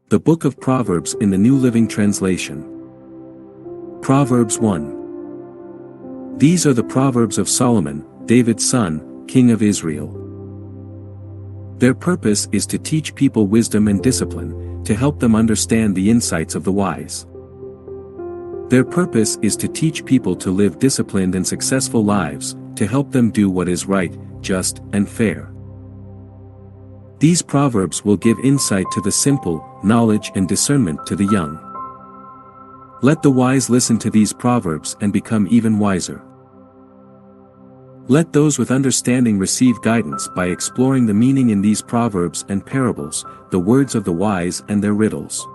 The Book of Proverbs in the New Living Translation. Proverbs 1. These are the Proverbs of Solomon, David's son, king of Israel. Their purpose is to teach people wisdom and discipline, to help them understand the insights of the wise. Their purpose is to teach people to live disciplined and successful lives, to help them do what is right, just, and fair. These proverbs will give insight to the simple, knowledge and discernment to the young. Let the wise listen to these proverbs and become even wiser. Let those with understanding receive guidance by exploring the meaning in these proverbs and parables, the words of the wise and their riddles.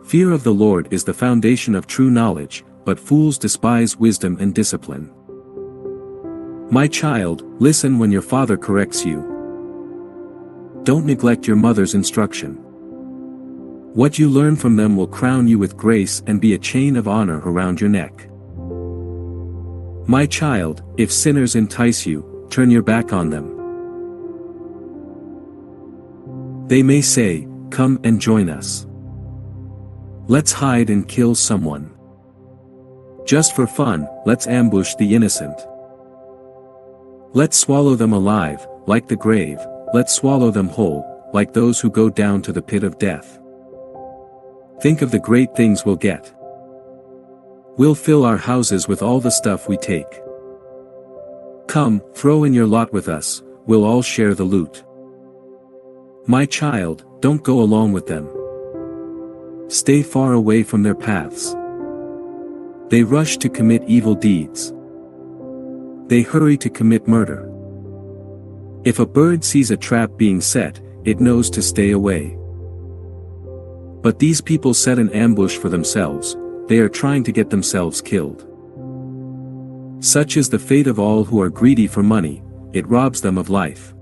Fear of the Lord is the foundation of true knowledge, but fools despise wisdom and discipline. My child, listen when your father corrects you. Don't neglect your mother's instruction. What you learn from them will crown you with grace and be a chain of honor around your neck. My child, if sinners entice you, turn your back on them. They may say, "Come and join us. Let's hide and kill someone. Just for fun, let's ambush the innocent. Let's swallow them alive, like the grave. Let's swallow them whole, like those who go down to the pit of death. Think of the great things we'll get. We'll fill our houses with all the stuff we take. Come, throw in your lot with us, we'll all share the loot. My child, don't go along with them. Stay far away from their paths. They rush to commit evil deeds. They hurry to commit murder. If a bird sees a trap being set, it knows to stay away. But these people set an ambush for themselves, they are trying to get themselves killed. Such is the fate of all who are greedy for money, it robs them of life.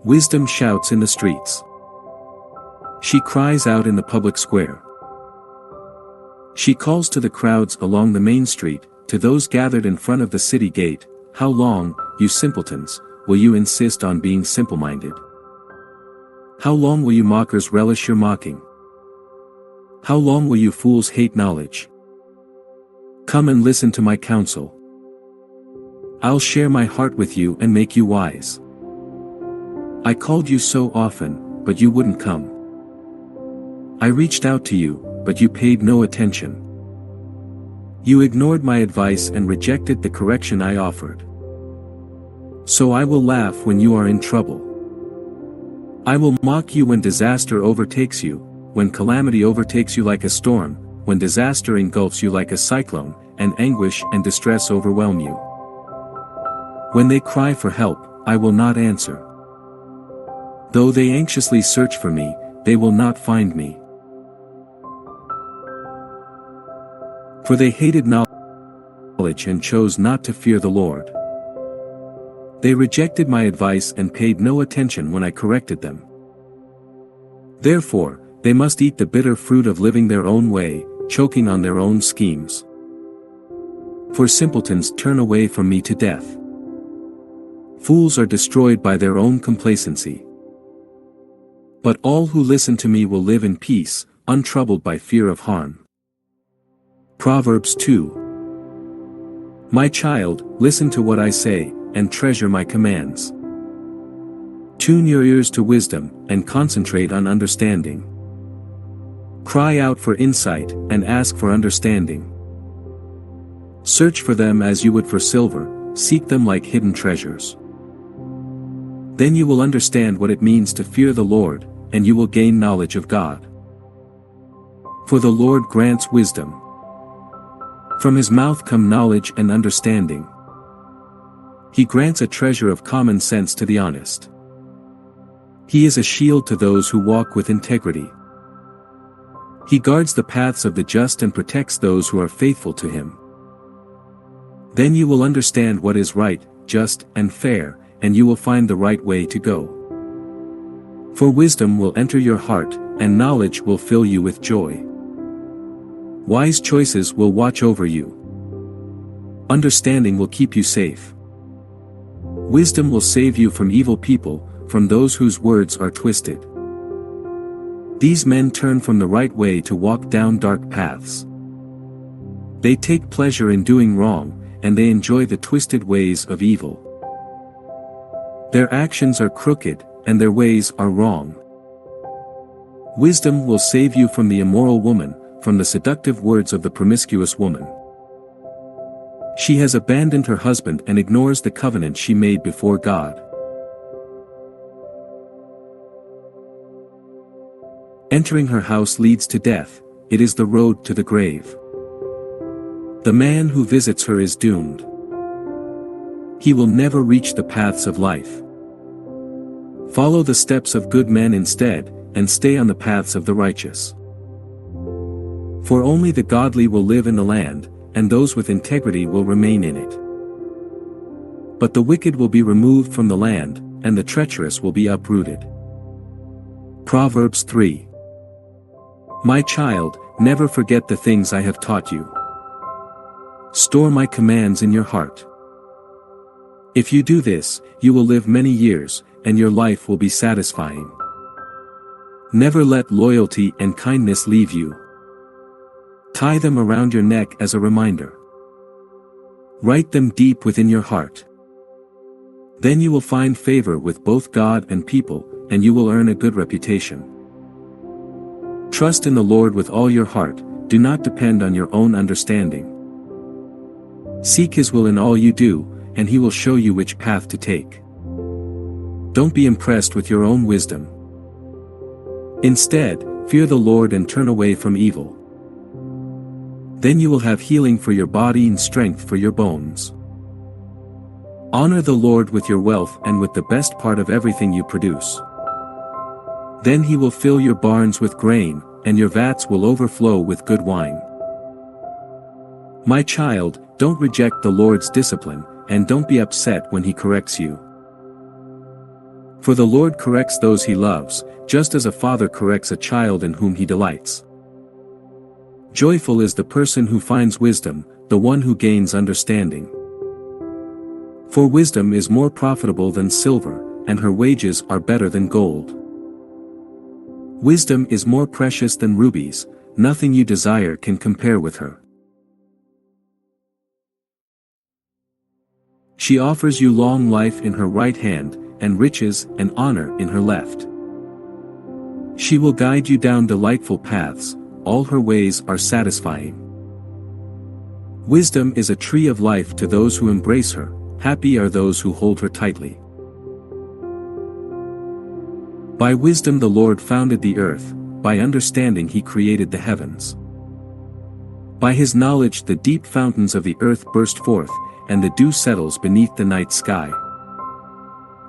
Wisdom shouts in the streets. She cries out in the public square. She calls to the crowds along the main street, to those gathered in front of the city gate, "How long, you simpletons, will you insist on being simple-minded? How long will you mockers relish your mocking? How long will you fools hate knowledge? Come and listen to my counsel. I'll share my heart with you and make you wise. I called you so often, but you wouldn't come. I reached out to you, but you paid no attention. You ignored my advice and rejected the correction I offered. So I will laugh when you are in trouble. I will mock you when disaster overtakes you, when calamity overtakes you like a storm, when disaster engulfs you like a cyclone, and anguish and distress overwhelm you. When they cry for help, I will not answer. Though they anxiously search for me, they will not find me. For they hated knowledge and chose not to fear the Lord. They rejected my advice and paid no attention when I corrected them. Therefore, they must eat the bitter fruit of living their own way, choking on their own schemes. For simpletons turn away from me to death. Fools are destroyed by their own complacency. But all who listen to me will live in peace, untroubled by fear of harm. Proverbs 2. My child, listen to what I say, and treasure my commands. Tune your ears to wisdom, and concentrate on understanding. Cry out for insight, and ask for understanding. Search for them as you would for silver, seek them like hidden treasures. Then you will understand what it means to fear the Lord, and you will gain knowledge of God. For the Lord grants wisdom. From his mouth come knowledge and understanding. He grants a treasure of common sense to the honest. He is a shield to those who walk with integrity. He guards the paths of the just and protects those who are faithful to him. Then you will understand what is right, just, and fair, and you will find the right way to go. For wisdom will enter your heart, and knowledge will fill you with joy. Wise choices will watch over you. Understanding will keep you safe. Wisdom will save you from evil people, from those whose words are twisted. These men turn from the right way to walk down dark paths. They take pleasure in doing wrong, and they enjoy the twisted ways of evil. Their actions are crooked, and their ways are wrong. Wisdom will save you from the immoral woman, from the seductive words of the promiscuous woman. She has abandoned her husband and ignores the covenant she made before God. Entering her house leads to death, it is the road to the grave. The man who visits her is doomed. He will never reach the paths of life. Follow the steps of good men instead, and stay on the paths of the righteous. For only the godly will live in the land, and those with integrity will remain in it. But the wicked will be removed from the land, and the treacherous will be uprooted. Proverbs 3. My child, never forget the things I have taught you. Store my commands in your heart. If you do this, you will live many years, and your life will be satisfying. Never let loyalty and kindness leave you. Tie them around your neck as a reminder. Write them deep within your heart. Then you will find favor with both God and people, and you will earn a good reputation. Trust in the Lord with all your heart, do not depend on your own understanding. Seek His will in all you do, and He will show you which path to take. Don't be impressed with your own wisdom. Instead, fear the Lord and turn away from evil. Then you will have healing for your body and strength for your bones. Honor the Lord with your wealth and with the best part of everything you produce. Then He will fill your barns with grain, and your vats will overflow with good wine. My child, don't reject the Lord's discipline, and don't be upset when He corrects you. For the Lord corrects those He loves, just as a father corrects a child in whom He delights. Joyful is the person who finds wisdom, the one who gains understanding. For wisdom is more profitable than silver, and her wages are better than gold. Wisdom is more precious than rubies, nothing you desire can compare with her. She offers you long life in her right hand, and riches and honor in her left. She will guide you down delightful paths, all her ways are satisfying. Wisdom is a tree of life to those who embrace her, happy are those who hold her tightly. By wisdom the Lord founded the earth, by understanding He created the heavens. By His knowledge the deep fountains of the earth burst forth, and the dew settles beneath the night sky.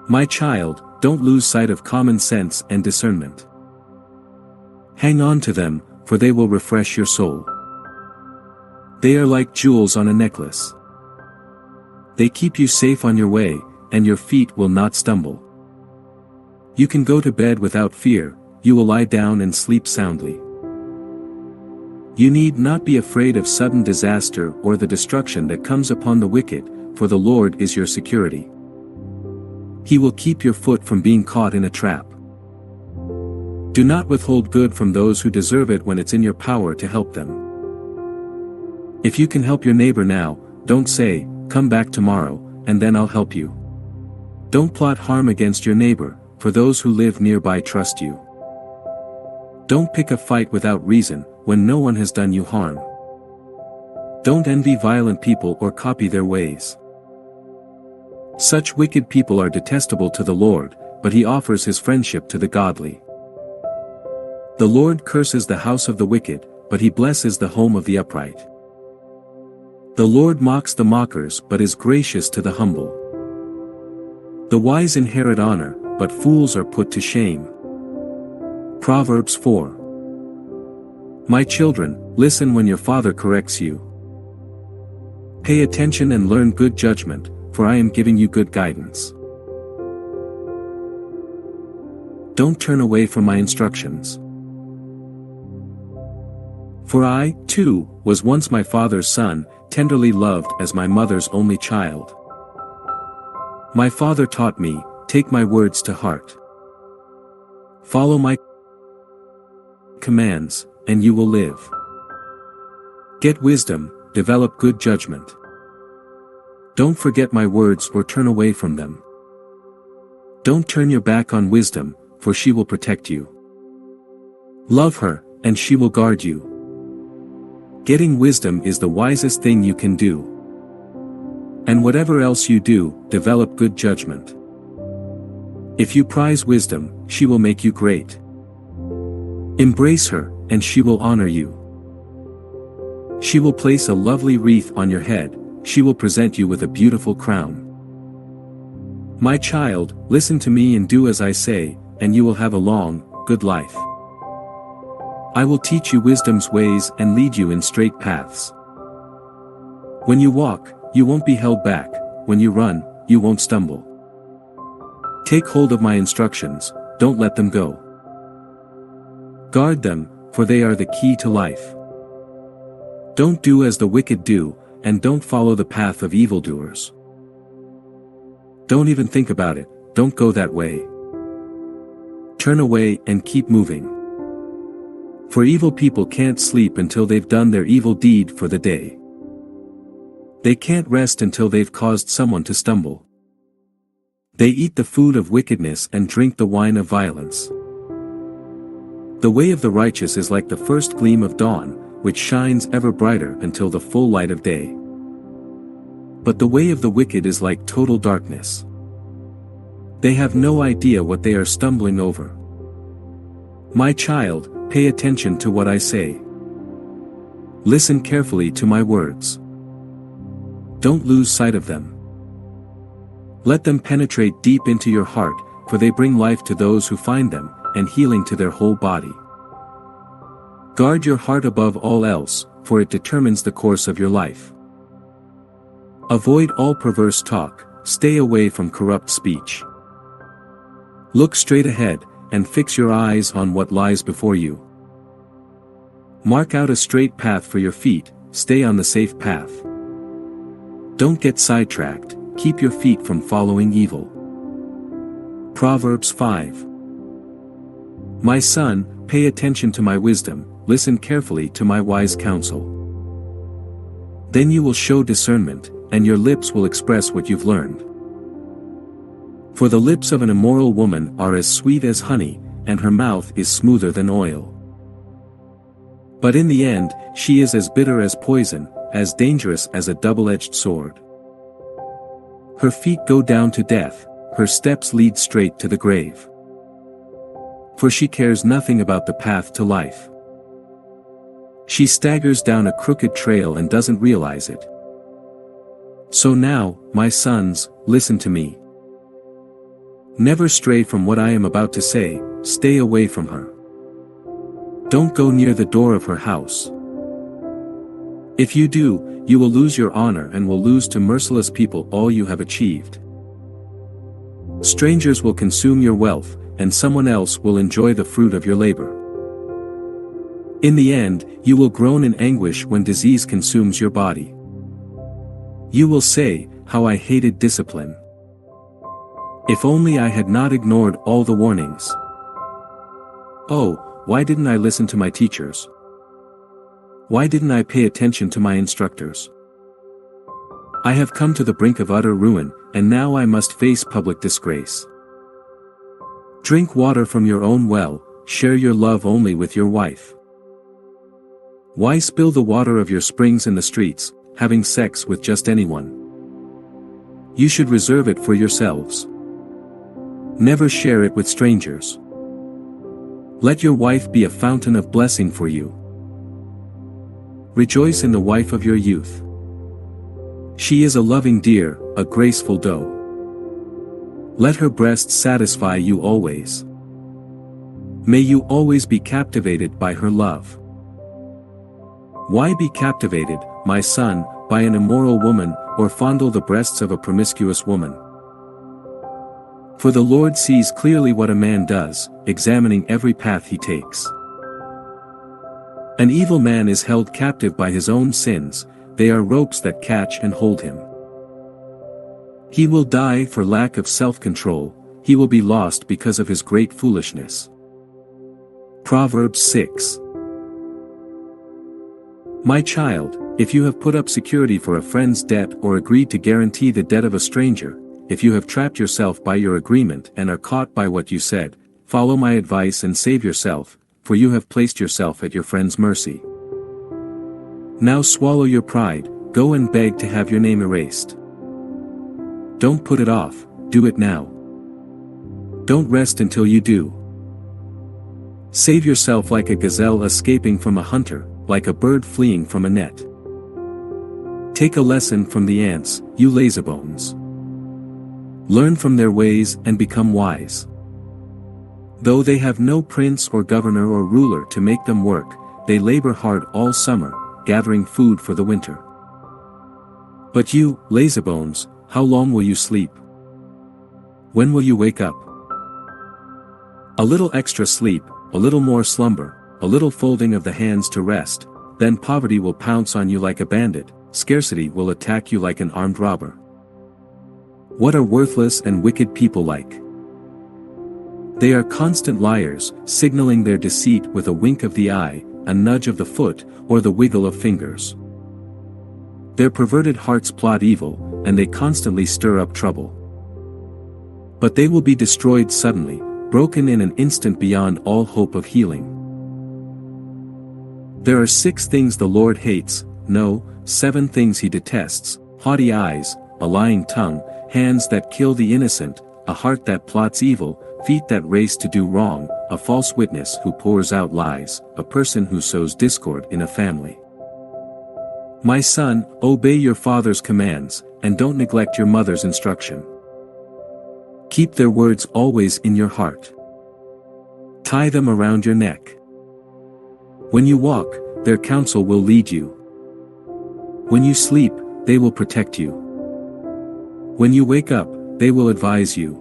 My child, don't lose sight of common sense and discernment. Hang on to them, for they will refresh your soul. They are like jewels on a necklace. They keep you safe on your way, and your feet will not stumble. You can go to bed without fear, you will lie down and sleep soundly. You need not be afraid of sudden disaster or the destruction that comes upon the wicked, for the Lord is your security. He will keep your foot from being caught in a trap. Do not withhold good from those who deserve it when it's in your power to help them. If you can help your neighbor now, don't say, "Come back tomorrow, and then I'll help you." Don't plot harm against your neighbor, for those who live nearby trust you. Don't pick a fight without reason, when no one has done you harm. Don't envy violent people or copy their ways. Such wicked people are detestable to the Lord, but He offers His friendship to the godly. The Lord curses the house of the wicked, but He blesses the home of the upright. The Lord mocks the mockers but is gracious to the humble. The wise inherit honor, but fools are put to shame. Proverbs 4. My children, listen when your father corrects you. Pay attention and learn good judgment, for I am giving you good guidance. Don't turn away from my instructions. For I, too, was once my father's son, tenderly loved as my mother's only child. My father taught me, take my words to heart. Follow my commands, and you will live. Get wisdom, develop good judgment. Don't forget my words or turn away from them. Don't turn your back on wisdom, for she will protect you. Love her, and she will guard you. Getting wisdom is the wisest thing you can do. And whatever else you do, develop good judgment. If you prize wisdom, she will make you great. Embrace her, and she will honor you. She will place a lovely wreath on your head, she will present you with a beautiful crown. My child, listen to me and do as I say, and you will have a long, good life. I will teach you wisdom's ways and lead you in straight paths. When you walk, you won't be held back, when you run, you won't stumble. Take hold of my instructions, don't let them go. Guard them, for they are the key to life. Don't do as the wicked do, and don't follow the path of evildoers. Don't even think about it, don't go that way. Turn away and keep moving. For evil people can't sleep until they've done their evil deed for the day. They can't rest until they've caused someone to stumble. They eat the food of wickedness and drink the wine of violence. The way of the righteous is like the first gleam of dawn, which shines ever brighter until the full light of day. But the way of the wicked is like total darkness. They have no idea what they are stumbling over. My child, pay attention to what I say. Listen carefully to my words. Don't lose sight of them. Let them penetrate deep into your heart, for they bring life to those who find them, and healing to their whole body. Guard your heart above all else, for it determines the course of your life. Avoid all perverse talk, stay away from corrupt speech. Look straight ahead, and fix your eyes on what lies before you. Mark out a straight path for your feet, stay on the safe path. Don't get sidetracked, keep your feet from following evil. Proverbs 5. My son, pay attention to my wisdom, listen carefully to my wise counsel. Then you will show discernment, and your lips will express what you've learned. For the lips of an immoral woman are as sweet as honey, and her mouth is smoother than oil. But in the end, she is as bitter as poison, as dangerous as a double-edged sword. Her feet go down to death, her steps lead straight to the grave. For she cares nothing about the path to life. She staggers down a crooked trail and doesn't realize it. So now, my sons, listen to me. Never stray from what I am about to say, stay away from her. Don't go near the door of her house. If you do, you will lose your honor and will lose to merciless people all you have achieved. Strangers will consume your wealth, and someone else will enjoy the fruit of your labor. In the end, you will groan in anguish when disease consumes your body. You will say, "How I hated discipline. If only I had not ignored all the warnings. Oh, why didn't I listen to my teachers? Why didn't I pay attention to my instructors? I have come to the brink of utter ruin, and now I must face public disgrace." Drink water from your own well, share your love only with your wife. Why spill the water of your springs in the streets, having sex with just anyone? You should reserve it for yourselves. Never share it with strangers. Let your wife be a fountain of blessing for you. Rejoice in the wife of your youth. She is a loving deer, a graceful doe. Let her breast satisfy you always. May you always be captivated by her love. Why be captivated, my son, by an immoral woman, or fondle the breasts of a promiscuous woman? For the Lord sees clearly what a man does, examining every path he takes. An evil man is held captive by his own sins, they are ropes that catch and hold him. He will die for lack of self-control, he will be lost because of his great foolishness. Proverbs 6. My child, if you have put up security for a friend's debt or agreed to guarantee the debt of a stranger, if you have trapped yourself by your agreement and are caught by what you said, follow my advice and save yourself, for you have placed yourself at your friend's mercy. Now swallow your pride, go and beg to have your name erased. Don't put it off, do it now. Don't rest until you do. Save yourself like a gazelle escaping from a hunter, like a bird fleeing from a net. Take a lesson from the ants, you lazybones. Learn from their ways and become wise. Though they have no prince or governor or ruler to make them work, they labor hard all summer, gathering food for the winter. But you, lazybones, how long will you sleep? When will you wake up? A little extra sleep, a little more slumber, a little folding of the hands to rest, then poverty will pounce on you like a bandit, scarcity will attack you like an armed robber. What are worthless and wicked people like? They are constant liars, signaling their deceit with a wink of the eye, a nudge of the foot, or the wiggle of fingers. Their perverted hearts plot evil, and they constantly stir up trouble. But they will be destroyed suddenly, broken in an instant beyond all hope of healing. There are 6 things the Lord hates, no, 7 things he detests: haughty eyes, a lying tongue, hands that kill the innocent, a heart that plots evil, feet that race to do wrong, a false witness who pours out lies, a person who sows discord in a family. My son, obey your father's commands, and don't neglect your mother's instruction. Keep their words always in your heart. Tie them around your neck. When you walk, their counsel will lead you. When you sleep, they will protect you. When you wake up, they will advise you.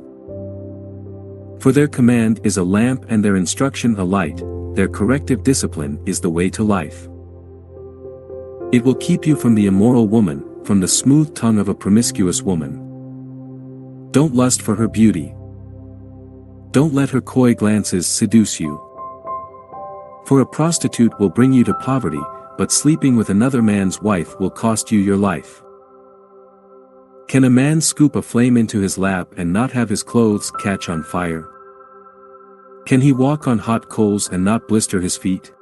For their command is a lamp and their instruction a light, their corrective discipline is the way to life. It will keep you from the immoral woman, from the smooth tongue of a promiscuous woman. Don't lust for her beauty. Don't let her coy glances seduce you. For a prostitute will bring you to poverty, but sleeping with another man's wife will cost you your life. Can a man scoop a flame into his lap and not have his clothes catch on fire? Can he walk on hot coals and not blister his feet?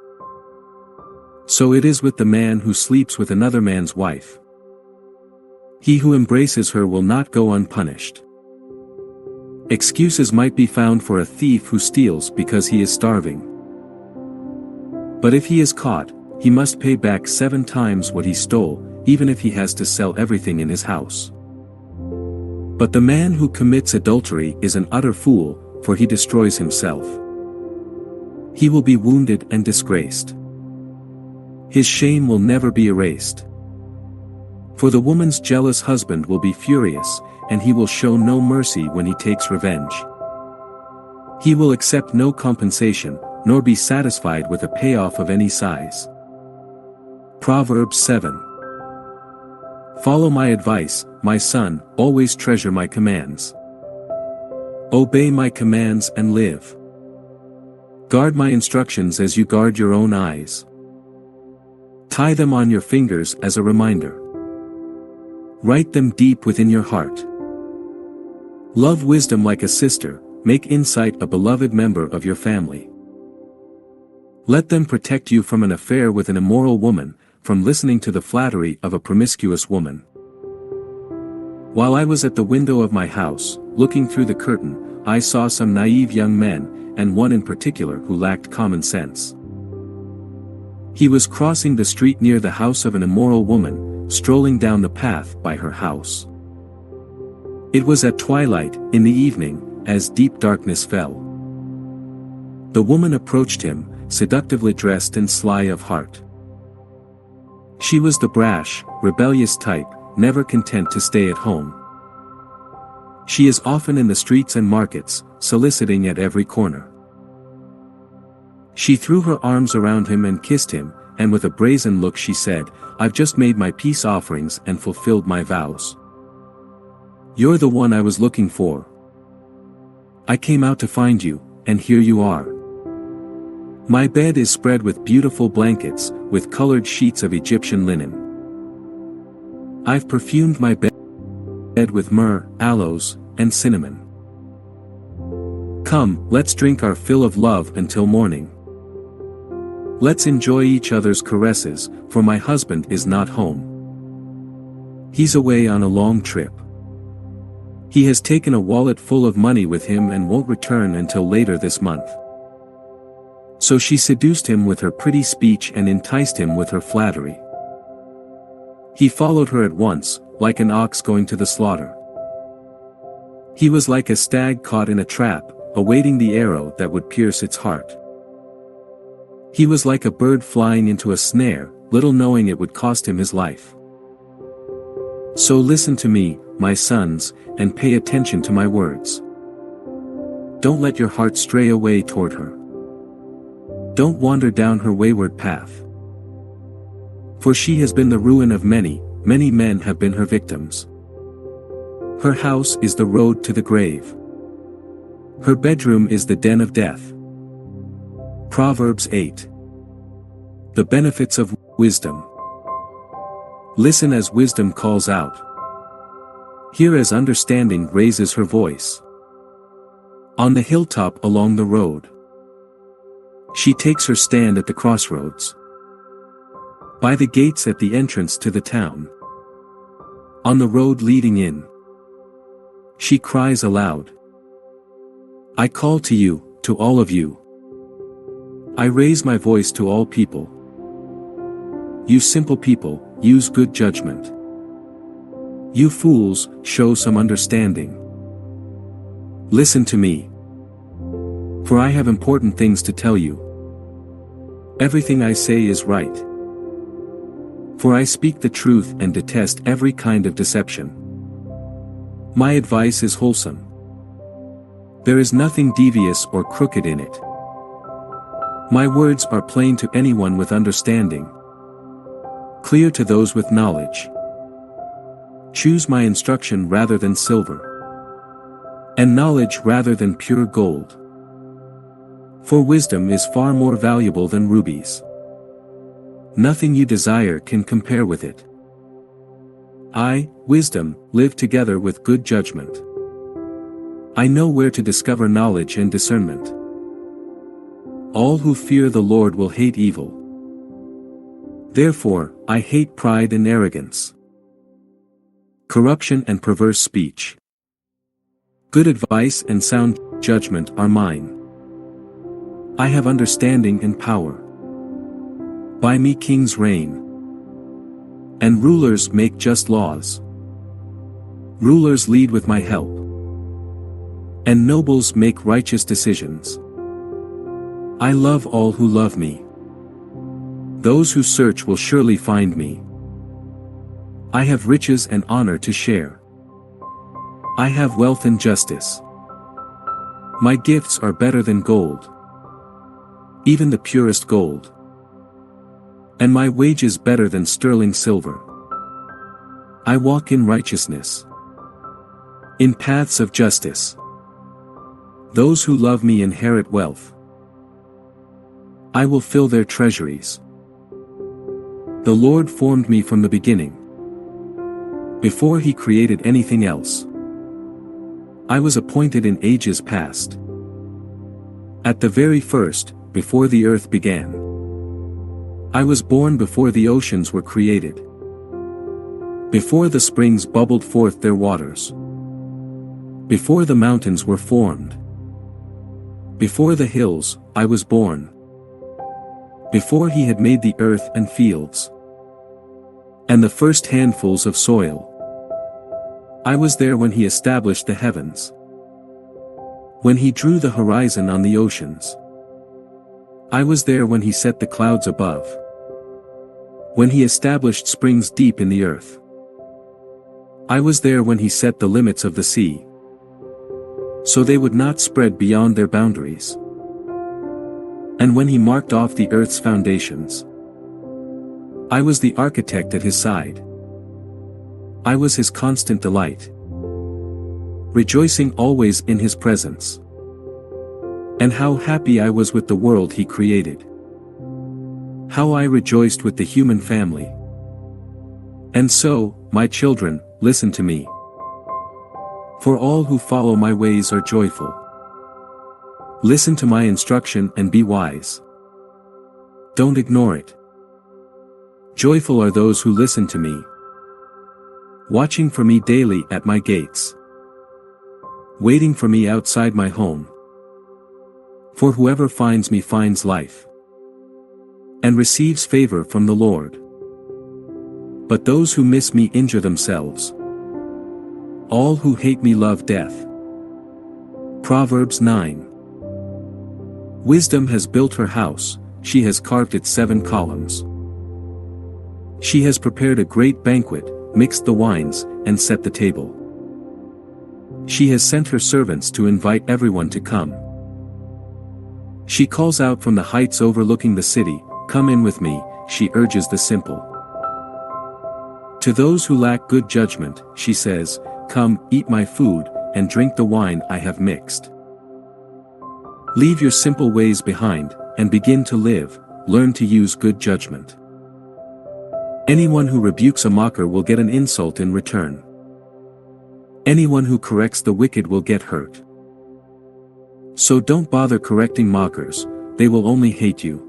So it is with the man who sleeps with another man's wife. He who embraces her will not go unpunished. Excuses might be found for a thief who steals because he is starving. But if he is caught, he must pay back 7 times what he stole, even if he has to sell everything in his house. But the man who commits adultery is an utter fool, for he destroys himself. He will be wounded and disgraced. His shame will never be erased. For the woman's jealous husband will be furious, and he will show no mercy when he takes revenge. He will accept no compensation, nor be satisfied with a payoff of any size. Proverbs 7. Follow my advice, my son, always treasure my commands. Obey my commands and live. Guard my instructions as you guard your own eyes. Tie them on your fingers as a reminder. Write them deep within your heart. Love wisdom like a sister, make insight a beloved member of your family. Let them protect you from an affair with an immoral woman, from listening to the flattery of a promiscuous woman. While I was at the window of my house, looking through the curtain, I saw some naive young men, and one in particular who lacked common sense. He was crossing the street near the house of an immoral woman, strolling down the path by her house. It was at twilight, in the evening, as deep darkness fell. The woman approached him, seductively dressed and sly of heart. She was the brash, rebellious type, never content to stay at home. She is often in the streets and markets, soliciting at every corner. She threw her arms around him and kissed him, and with a brazen look she said, "I've just made my peace offerings and fulfilled my vows. You're the one I was looking for. I came out to find you, and here you are. My bed is spread with beautiful blankets, with colored sheets of Egyptian linen. I've perfumed my bed with myrrh, aloes, and cinnamon. Come, let's drink our fill of love until morning. Let's enjoy each other's caresses, for my husband is not home. He's away on a long trip. He has taken a wallet full of money with him and won't return until later this month. So she seduced him with her pretty speech and enticed him with her flattery. He followed her at once, like an ox going to the slaughter. He was like a stag caught in a trap, awaiting the arrow that would pierce its heart. He was like a bird flying into a snare, little knowing it would cost him his life. So listen to me, my sons, and pay attention to my words. Don't let your heart stray away toward her. Don't wander down her wayward path. For she has been the ruin of many, many men have been her victims. Her house is the road to the grave. Her bedroom is the den of death. Proverbs 8. The benefits of wisdom. Listen as wisdom calls out. Hear as understanding raises her voice. On the hilltop along the road. She takes her stand at the crossroads. By the gates at the entrance to the town. On the road leading in. She cries aloud. I call to you, to all of you. I raise my voice to all people. You simple people, use good judgment. You fools, show some understanding. Listen to me. For I have important things to tell you. Everything I say is right. For I speak the truth and detest every kind of deception. My advice is wholesome. There is nothing devious or crooked in it. My words are plain to anyone with understanding. Clear to those with knowledge. Choose my instruction rather than silver. And knowledge rather than pure gold. For wisdom is far more valuable than rubies. Nothing you desire can compare with it. I, wisdom, live together with good judgment. I know where to discover knowledge and discernment. All who fear the Lord will hate evil. Therefore, I hate pride and arrogance. Corruption and perverse speech. Good advice and sound judgment are mine. I have understanding and power. By me kings reign. And rulers make just laws. Rulers lead with my help. And nobles make righteous decisions. I love all who love me. Those who search will surely find me. I have riches and honor to share. I have wealth and justice. My gifts are better than gold. Even the purest gold. And my wages better than sterling silver. I walk in righteousness. In paths of justice. Those who love me inherit wealth. I will fill their treasuries. The Lord formed me from the beginning. Before he created anything else. I was appointed in ages past. At the very first, before the earth began. I was born before the oceans were created. Before the springs bubbled forth their waters. Before the mountains were formed. Before the hills, I was born. Before he had made the earth and fields. And the first handfuls of soil. I was there when he established the heavens. When he drew the horizon on the oceans. I was there when he set the clouds above. When he established springs deep in the earth. I was there when he set the limits of the sea. So they would not spread beyond their boundaries. And when he marked off the earth's foundations. I was the architect at his side. I was his constant delight. Rejoicing always in his presence. And how happy I was with the world he created. How I rejoiced with the human family. And so, my children, listen to me. For all who follow my ways are joyful. Listen to my instruction and be wise. Don't ignore it. Joyful are those who listen to me, watching for me daily at my gates, waiting for me outside my home. For whoever finds me finds life, and receives favor from the Lord. But those who miss me injure themselves. All who hate me love death. Proverbs 9. Wisdom has built her house, she has carved its 7 columns. She has prepared a great banquet, mixed the wines, and set the table. She has sent her servants to invite everyone to come. She calls out from the heights overlooking the city, "Come in with me," she urges the simple. To those who lack good judgment, she says, "Come, eat my food, and drink the wine I have mixed. Leave your simple ways behind, and begin to live, learn to use good judgment. Anyone who rebukes a mocker will get an insult in return. Anyone who corrects the wicked will get hurt. So don't bother correcting mockers, they will only hate you.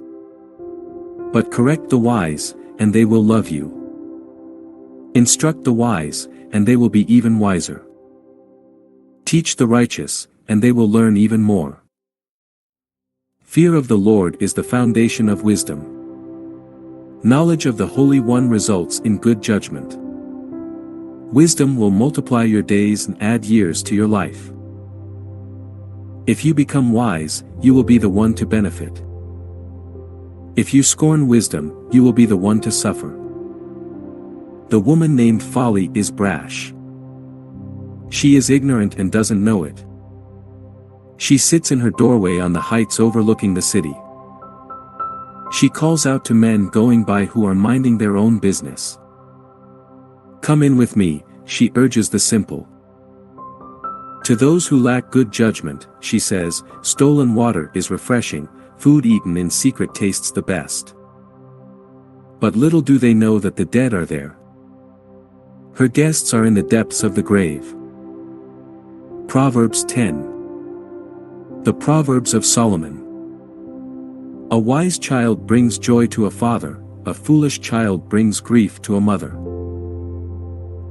But correct the wise, and they will love you. Instruct the wise, and they will be even wiser. Teach the righteous, and they will learn even more. Fear of the Lord is the foundation of wisdom. Knowledge of the Holy One results in good judgment. Wisdom will multiply your days and add years to your life. If you become wise, you will be the one to benefit. If you scorn wisdom, you will be the one to suffer. The woman named Folly is brash. She is ignorant and doesn't know it. She sits in her doorway on the heights overlooking the city. She calls out to men going by who are minding their own business. "Come in with me," she urges the simple. To those who lack good judgment, she says, "Stolen water is refreshing, food eaten in secret tastes the best." But little do they know that the dead are there. Her guests are in the depths of the grave. Proverbs 10. The Proverbs of Solomon. A wise child brings joy to a father, a foolish child brings grief to a mother.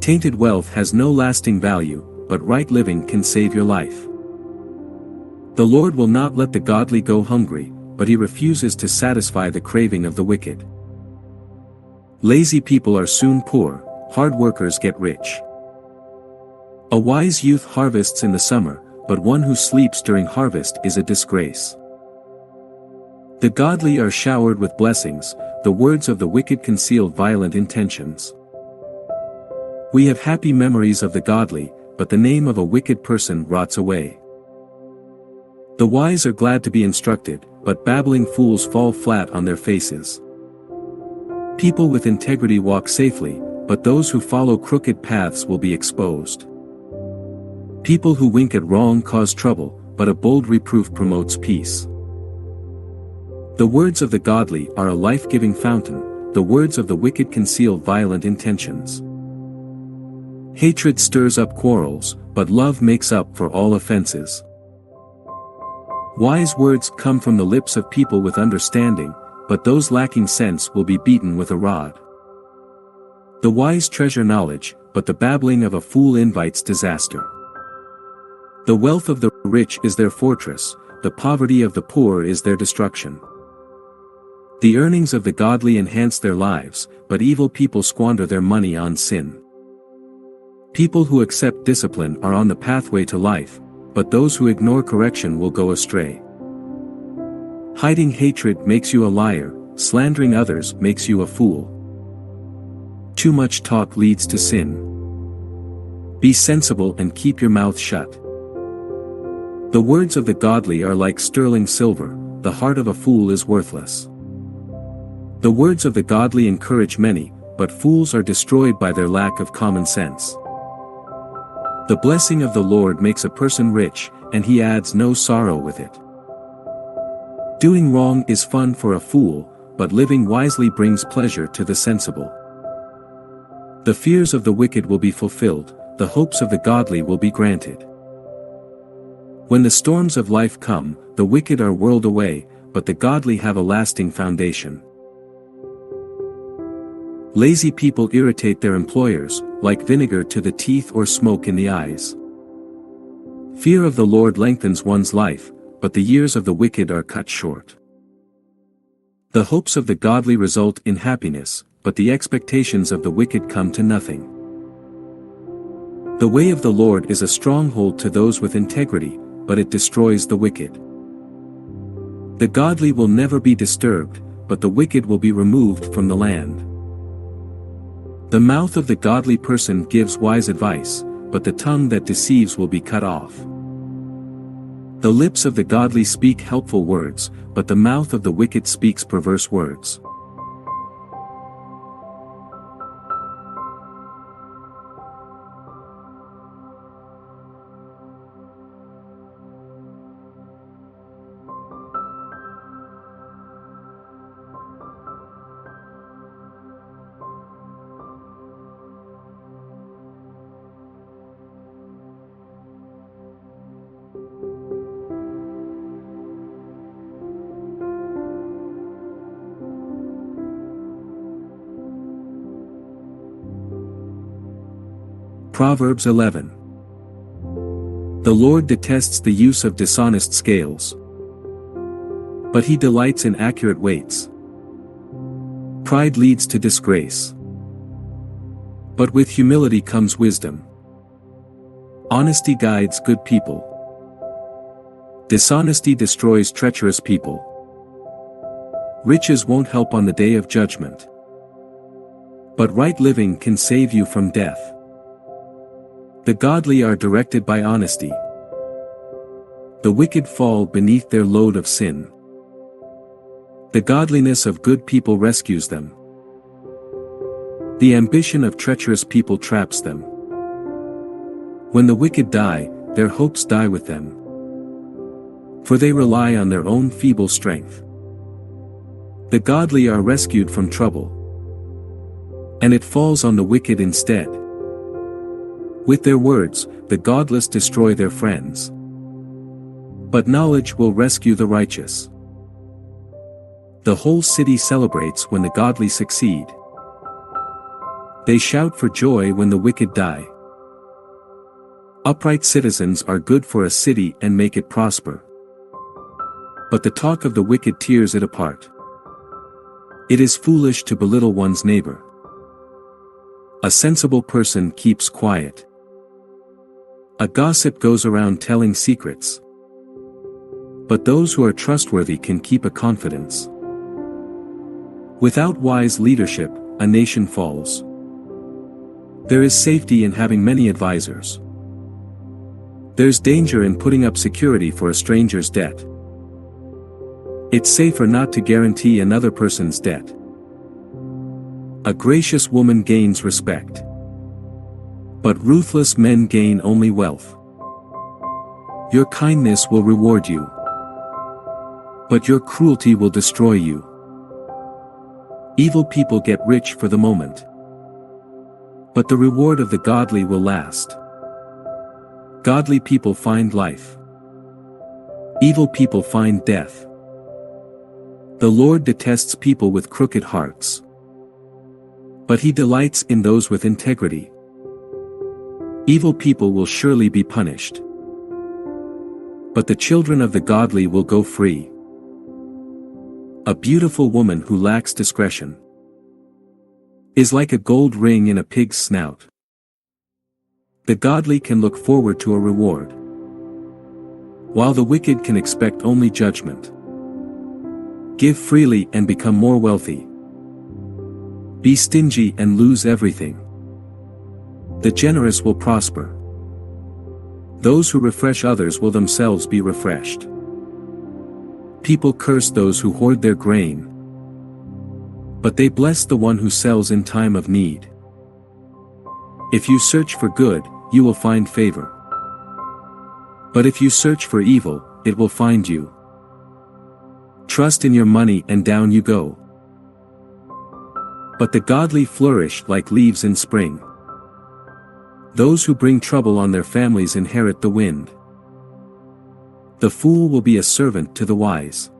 Tainted wealth has no lasting value, but right living can save your life. The Lord will not let the godly go hungry, but he refuses to satisfy the craving of the wicked. Lazy people are soon poor, hard workers get rich. A wise youth harvests in the summer, but one who sleeps during harvest is a disgrace. The godly are showered with blessings, the words of the wicked conceal violent intentions. We have happy memories of the godly, but the name of a wicked person rots away. The wise are glad to be instructed, but babbling fools fall flat on their faces. People with integrity walk safely, but those who follow crooked paths will be exposed. People who wink at wrong cause trouble, but a bold reproof promotes peace. The words of the godly are a life-giving fountain, the words of the wicked conceal violent intentions. Hatred stirs up quarrels, but love makes up for all offenses. Wise words come from the lips of people with understanding, but those lacking sense will be beaten with a rod. The wise treasure knowledge, but the babbling of a fool invites disaster. The wealth of the rich is their fortress, the poverty of the poor is their destruction. The earnings of the godly enhance their lives, but evil people squander their money on sin. People who accept discipline are on the pathway to life, but those who ignore correction will go astray. Hiding hatred makes you a liar, slandering others makes you a fool. Too much talk leads to sin. Be sensible and keep your mouth shut. The words of the godly are like sterling silver, the heart of a fool is worthless. The words of the godly encourage many, but fools are destroyed by their lack of common sense. The blessing of the Lord makes a person rich, and he adds no sorrow with it. Doing wrong is fun for a fool, but living wisely brings pleasure to the sensible. The fears of the wicked will be fulfilled, the hopes of the godly will be granted. When the storms of life come, the wicked are whirled away, but the godly have a lasting foundation. Lazy people irritate their employers, like vinegar to the teeth or smoke in the eyes. Fear of the Lord lengthens one's life, but the years of the wicked are cut short. The hopes of the godly result in happiness, but the expectations of the wicked come to nothing. The way of the Lord is a stronghold to those with integrity, but it destroys the wicked. The godly will never be disturbed, but the wicked will be removed from the land. The mouth of the godly person gives wise advice, but the tongue that deceives will be cut off. The lips of the godly speak helpful words, but the mouth of the wicked speaks perverse words. Proverbs 11. The Lord detests the use of dishonest scales, but he delights in accurate weights. Pride leads to disgrace, but with humility comes wisdom. Honesty guides good people. Dishonesty destroys treacherous people. Riches won't help on the day of judgment, but right living can save you from death. The godly are directed by honesty. The wicked fall beneath their load of sin. The godliness of good people rescues them. The ambition of treacherous people traps them. When the wicked die, their hopes die with them, for they rely on their own feeble strength. The godly are rescued from trouble, and it falls on the wicked instead. With their words, the godless destroy their friends, but knowledge will rescue the righteous. The whole city celebrates when the godly succeed. They shout for joy when the wicked die. Upright citizens are good for a city and make it prosper, but the talk of the wicked tears it apart. It is foolish to belittle one's neighbor. A sensible person keeps quiet. A gossip goes around telling secrets, but those who are trustworthy can keep a confidence. Without wise leadership, a nation falls. There is safety in having many advisors. There's danger in putting up security for a stranger's debt. It's safer not to guarantee another person's debt. A gracious woman gains respect, but ruthless men gain only wealth. Your kindness will reward you, but your cruelty will destroy you. Evil people get rich for the moment, but the reward of the godly will last. Godly people find life. Evil people find death. The Lord detests people with crooked hearts, but he delights in those with integrity. Evil people will surely be punished, but the children of the godly will go free. A beautiful woman who lacks discretion is like a gold ring in a pig's snout. The godly can look forward to a reward, while the wicked can expect only judgment. Give freely and become more wealthy. Be stingy and lose everything. The generous will prosper. Those who refresh others will themselves be refreshed. People curse those who hoard their grain, but they bless the one who sells in time of need. If you search for good, you will find favor. But if you search for evil, it will find you. Trust in your money and down you go. But the godly flourish like leaves in spring. Those who bring trouble on their families inherit the wind. The fool will be a servant to the wise.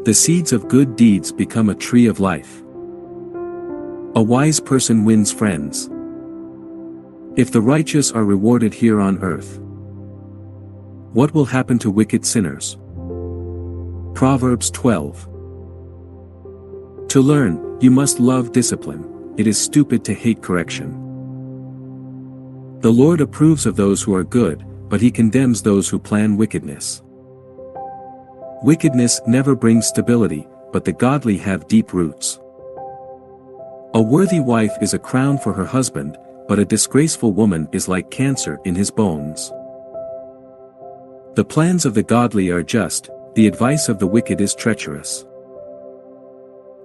The seeds of good deeds become a tree of life. A wise person wins friends. If the righteous are rewarded here on earth, what will happen to wicked sinners? Proverbs 12. To learn, you must love discipline. It is stupid to hate correction. The Lord approves of those who are good, but he condemns those who plan wickedness. Wickedness never brings stability, but the godly have deep roots. A worthy wife is a crown for her husband, but a disgraceful woman is like cancer in his bones. The plans of the godly are just, the advice of the wicked is treacherous.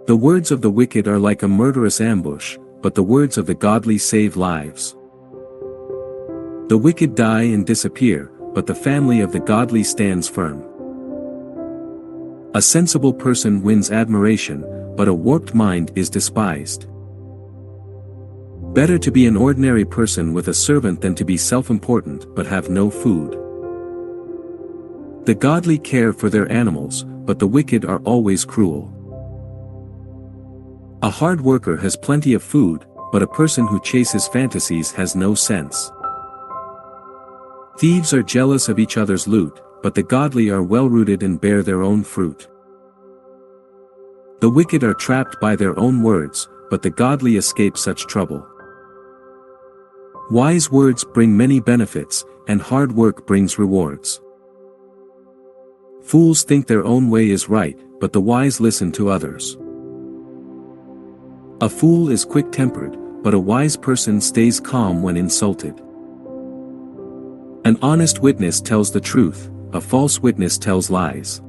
The words of the wicked are like a murderous ambush, but the words of the godly save lives. The wicked die and disappear, but the family of the godly stands firm. A sensible person wins admiration, but a warped mind is despised. Better to be an ordinary person with a servant than to be self-important but have no food. The godly care for their animals, but the wicked are always cruel. A hard worker has plenty of food, but a person who chases fantasies has no sense. Thieves are jealous of each other's loot, but the godly are well-rooted and bear their own fruit. The wicked are trapped by their own words, but the godly escape such trouble. Wise words bring many benefits, and hard work brings rewards. Fools think their own way is right, but the wise listen to others. A fool is quick-tempered, but a wise person stays calm when insulted. An honest witness tells the truth, a false witness tells lies.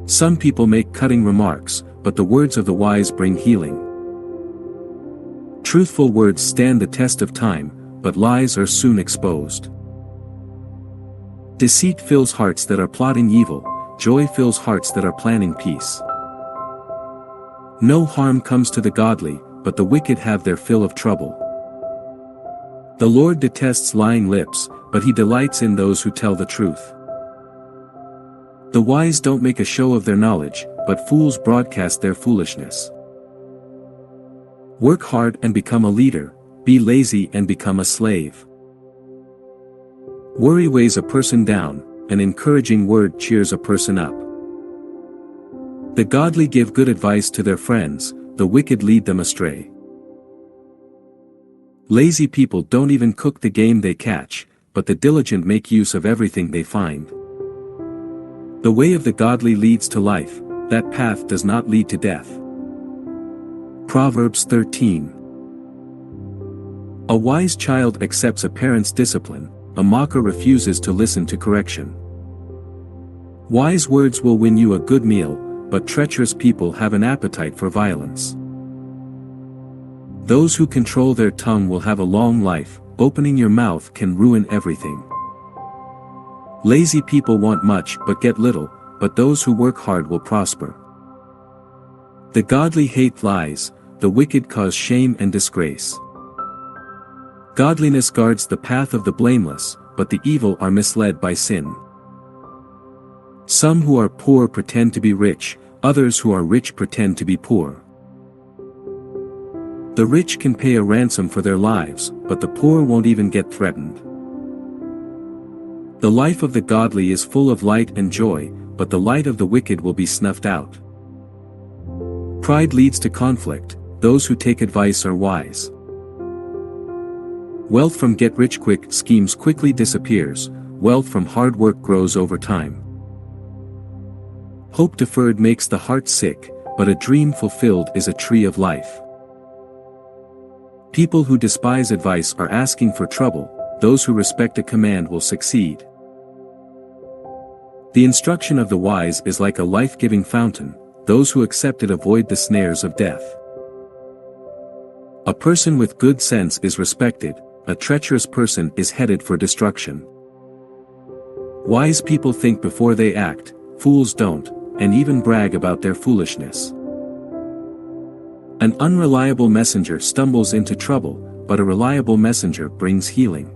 Some people make cutting remarks, but the words of the wise bring healing. Truthful words stand the test of time, but lies are soon exposed. Deceit fills hearts that are plotting evil, joy fills hearts that are planning peace. No harm comes to the godly, but the wicked have their fill of trouble. The Lord detests lying lips, but he delights in those who tell the truth. The wise don't make a show of their knowledge, but fools broadcast their foolishness. Work hard and become a leader, be lazy and become a slave. Worry weighs a person down, an encouraging word cheers a person up. The godly give good advice to their friends, the wicked lead them astray. Lazy people don't even cook the game they catch, but the diligent make use of everything they find. The way of the godly leads to life, that path does not lead to death. Proverbs 13. A wise child accepts a parent's discipline, a mocker refuses to listen to correction. Wise words will win you a good meal, but treacherous people have an appetite for violence. Those who control their tongue will have a long life, opening your mouth can ruin everything. Lazy people want much but get little, but those who work hard will prosper. The godly hate lies, the wicked cause shame and disgrace. Godliness guards the path of the blameless, but the evil are misled by sin. Some who are poor pretend to be rich, others who are rich pretend to be poor. The rich can pay a ransom for their lives, but the poor won't even get threatened. The life of the godly is full of light and joy, but the light of the wicked will be snuffed out. Pride leads to conflict, those who take advice are wise. Wealth from get-rich-quick schemes quickly disappears, wealth from hard work grows over time. Hope deferred makes the heart sick, but a dream fulfilled is a tree of life. People who despise advice are asking for trouble, those who respect a command will succeed. The instruction of the wise is like a life-giving fountain, those who accept it avoid the snares of death. A person with good sense is respected, a treacherous person is headed for destruction. Wise people think before they act, fools don't, and even brag about their foolishness. An unreliable messenger stumbles into trouble, but a reliable messenger brings healing.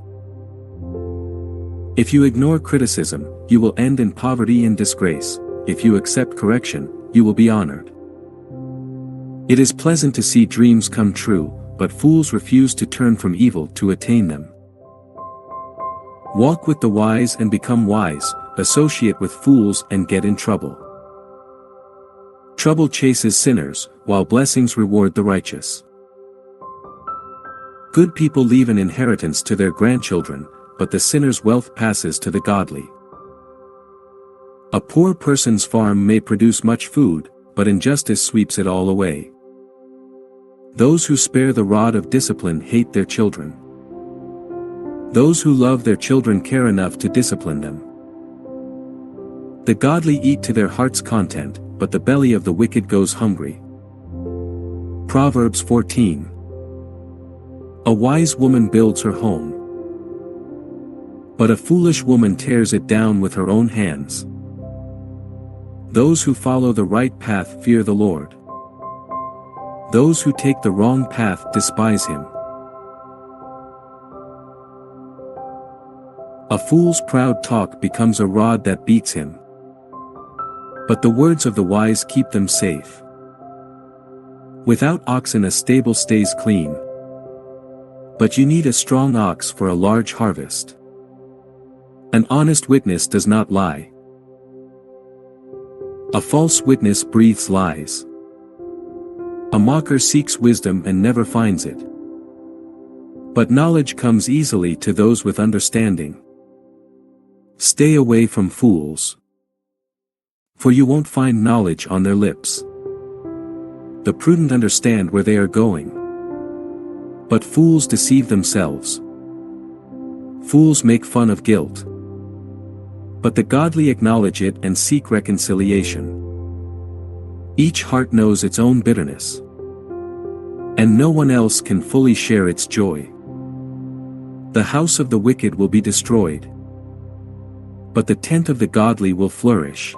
If you ignore criticism, you will end in poverty and disgrace. If you accept correction, you will be honored. It is pleasant to see dreams come true, but fools refuse to turn from evil to attain them. Walk with the wise and become wise, associate with fools and get in trouble. Trouble chases sinners, while blessings reward the righteous. Good people leave an inheritance to their grandchildren, but the sinner's wealth passes to the godly. A poor person's farm may produce much food, but injustice sweeps it all away. Those who spare the rod of discipline hate their children. Those who love their children care enough to discipline them. The godly eat to their heart's content, but the belly of the wicked goes hungry. Proverbs 14. A wise woman builds her home, but a foolish woman tears it down with her own hands. Those who follow the right path fear the Lord. Those who take the wrong path despise him. A fool's proud talk becomes a rod that beats him, but the words of the wise keep them safe. Without oxen a stable stays clean, but you need a strong ox for a large harvest. An honest witness does not lie. A false witness breathes lies. A mocker seeks wisdom and never finds it, but knowledge comes easily to those with understanding. Stay away from fools, for you won't find knowledge on their lips. The prudent understand where they are going, but fools deceive themselves. Fools make fun of guilt, but the godly acknowledge it and seek reconciliation. Each heart knows its own bitterness, and no one else can fully share its joy. The house of the wicked will be destroyed, but the tent of the godly will flourish.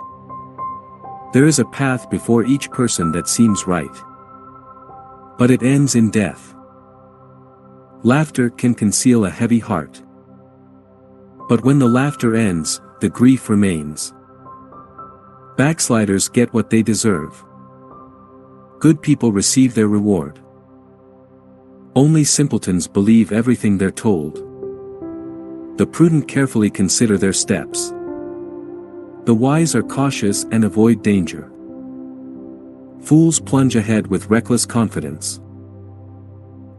There is a path before each person that seems right, but it ends in death. Laughter can conceal a heavy heart, but when the laughter ends, the grief remains. Backsliders get what they deserve. Good people receive their reward. Only simpletons believe everything they're told. The prudent carefully consider their steps. The wise are cautious and avoid danger. Fools plunge ahead with reckless confidence.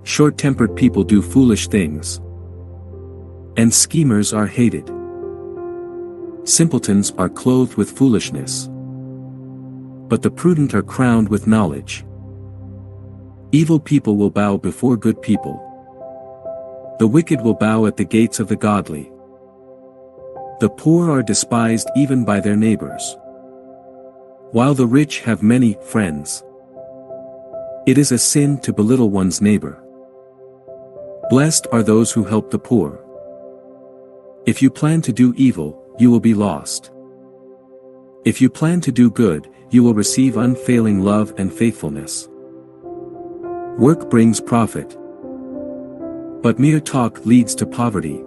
Short-tempered people do foolish things, and schemers are hated. Simpletons are clothed with foolishness, but the prudent are crowned with knowledge. Evil people will bow before good people. The wicked will bow at the gates of the godly. The poor are despised even by their neighbors, while the rich have many friends. It is a sin to belittle one's neighbor. Blessed are those who help the poor. If you plan to do evil, you will be lost. If you plan to do good, you will receive unfailing love and faithfulness. Work brings profit, but mere talk leads to poverty.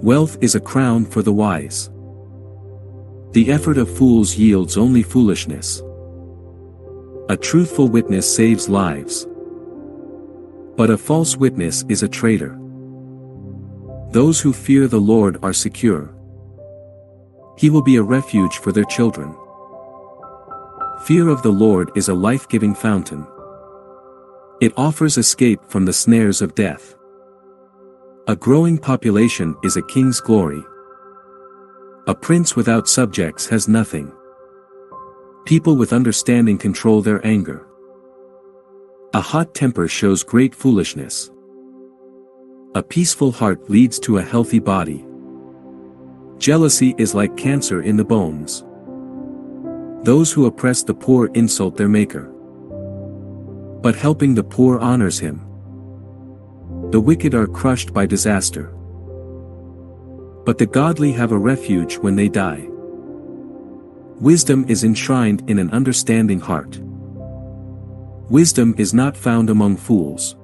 Wealth is a crown for the wise. The effort of fools yields only foolishness. A truthful witness saves lives, but a false witness is a traitor. Those who fear the Lord are secure. He will be a refuge for their children. Fear of the Lord is a life-giving fountain. It offers escape from the snares of death. A growing population is a king's glory. A prince without subjects has nothing. People with understanding control their anger. A hot temper shows great foolishness. A peaceful heart leads to a healthy body. Jealousy is like cancer in the bones. Those who oppress the poor insult their maker, but helping the poor honors him. The wicked are crushed by disaster, but the godly have a refuge when they die. Wisdom is enshrined in an understanding heart. Wisdom is not found among fools.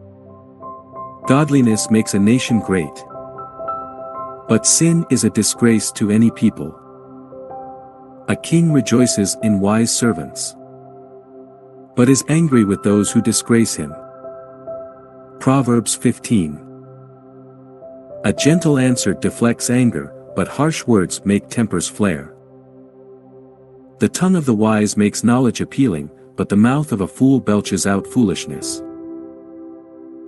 Godliness makes a nation great. But sin is a disgrace to any people. A king rejoices in wise servants, but is angry with those who disgrace him. Proverbs 15. A gentle answer deflects anger, but harsh words make tempers flare. The tongue of the wise makes knowledge appealing, but the mouth of a fool belches out foolishness.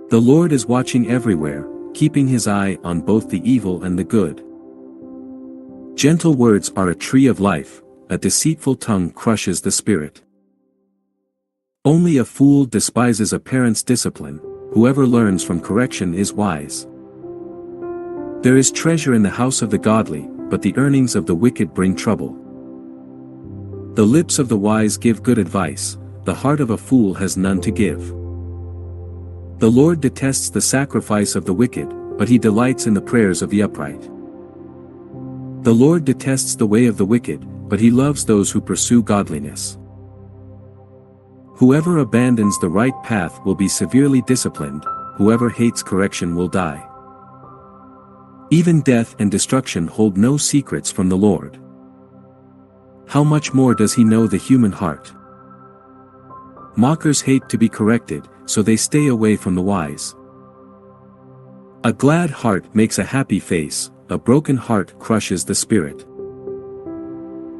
The Lord is watching everywhere, keeping his eye on both the evil and the good. Gentle words are a tree of life, a deceitful tongue crushes the spirit. Only a fool despises a parent's discipline, whoever learns from correction is wise. There is treasure in the house of the godly, but the earnings of the wicked bring trouble. The lips of the wise give good advice, the heart of a fool has none to give. The Lord detests the sacrifice of the wicked, but he delights in the prayers of the upright. The Lord detests the way of the wicked, but he loves those who pursue godliness. Whoever abandons the right path will be severely disciplined, whoever hates correction will die. Even death and destruction hold no secrets from the Lord. How much more does he know the human heart? Mockers hate to be corrected, so they stay away from the wise. A glad heart makes a happy face, a broken heart crushes the spirit.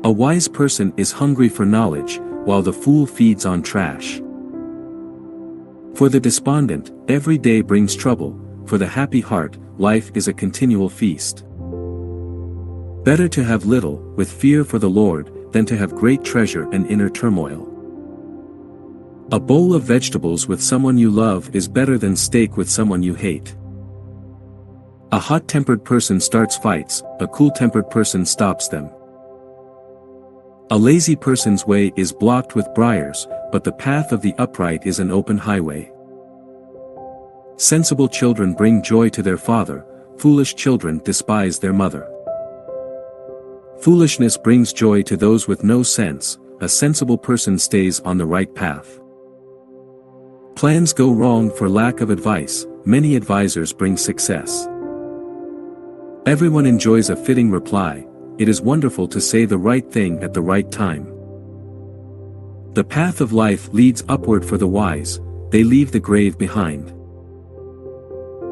A wise person is hungry for knowledge, while the fool feeds on trash. For the despondent, every day brings trouble, for the happy heart, life is a continual feast. Better to have little, with fear for the Lord, than to have great treasure and inner turmoil. A bowl of vegetables with someone you love is better than steak with someone you hate. A hot-tempered person starts fights, a cool-tempered person stops them. A lazy person's way is blocked with briars, but the path of the upright is an open highway. Sensible children bring joy to their father, foolish children despise their mother. Foolishness brings joy to those with no sense, a sensible person stays on the right path. Plans go wrong for lack of advice, many advisors bring success. Everyone enjoys a fitting reply, it is wonderful to say the right thing at the right time. The path of life leads upward for the wise, they leave the grave behind.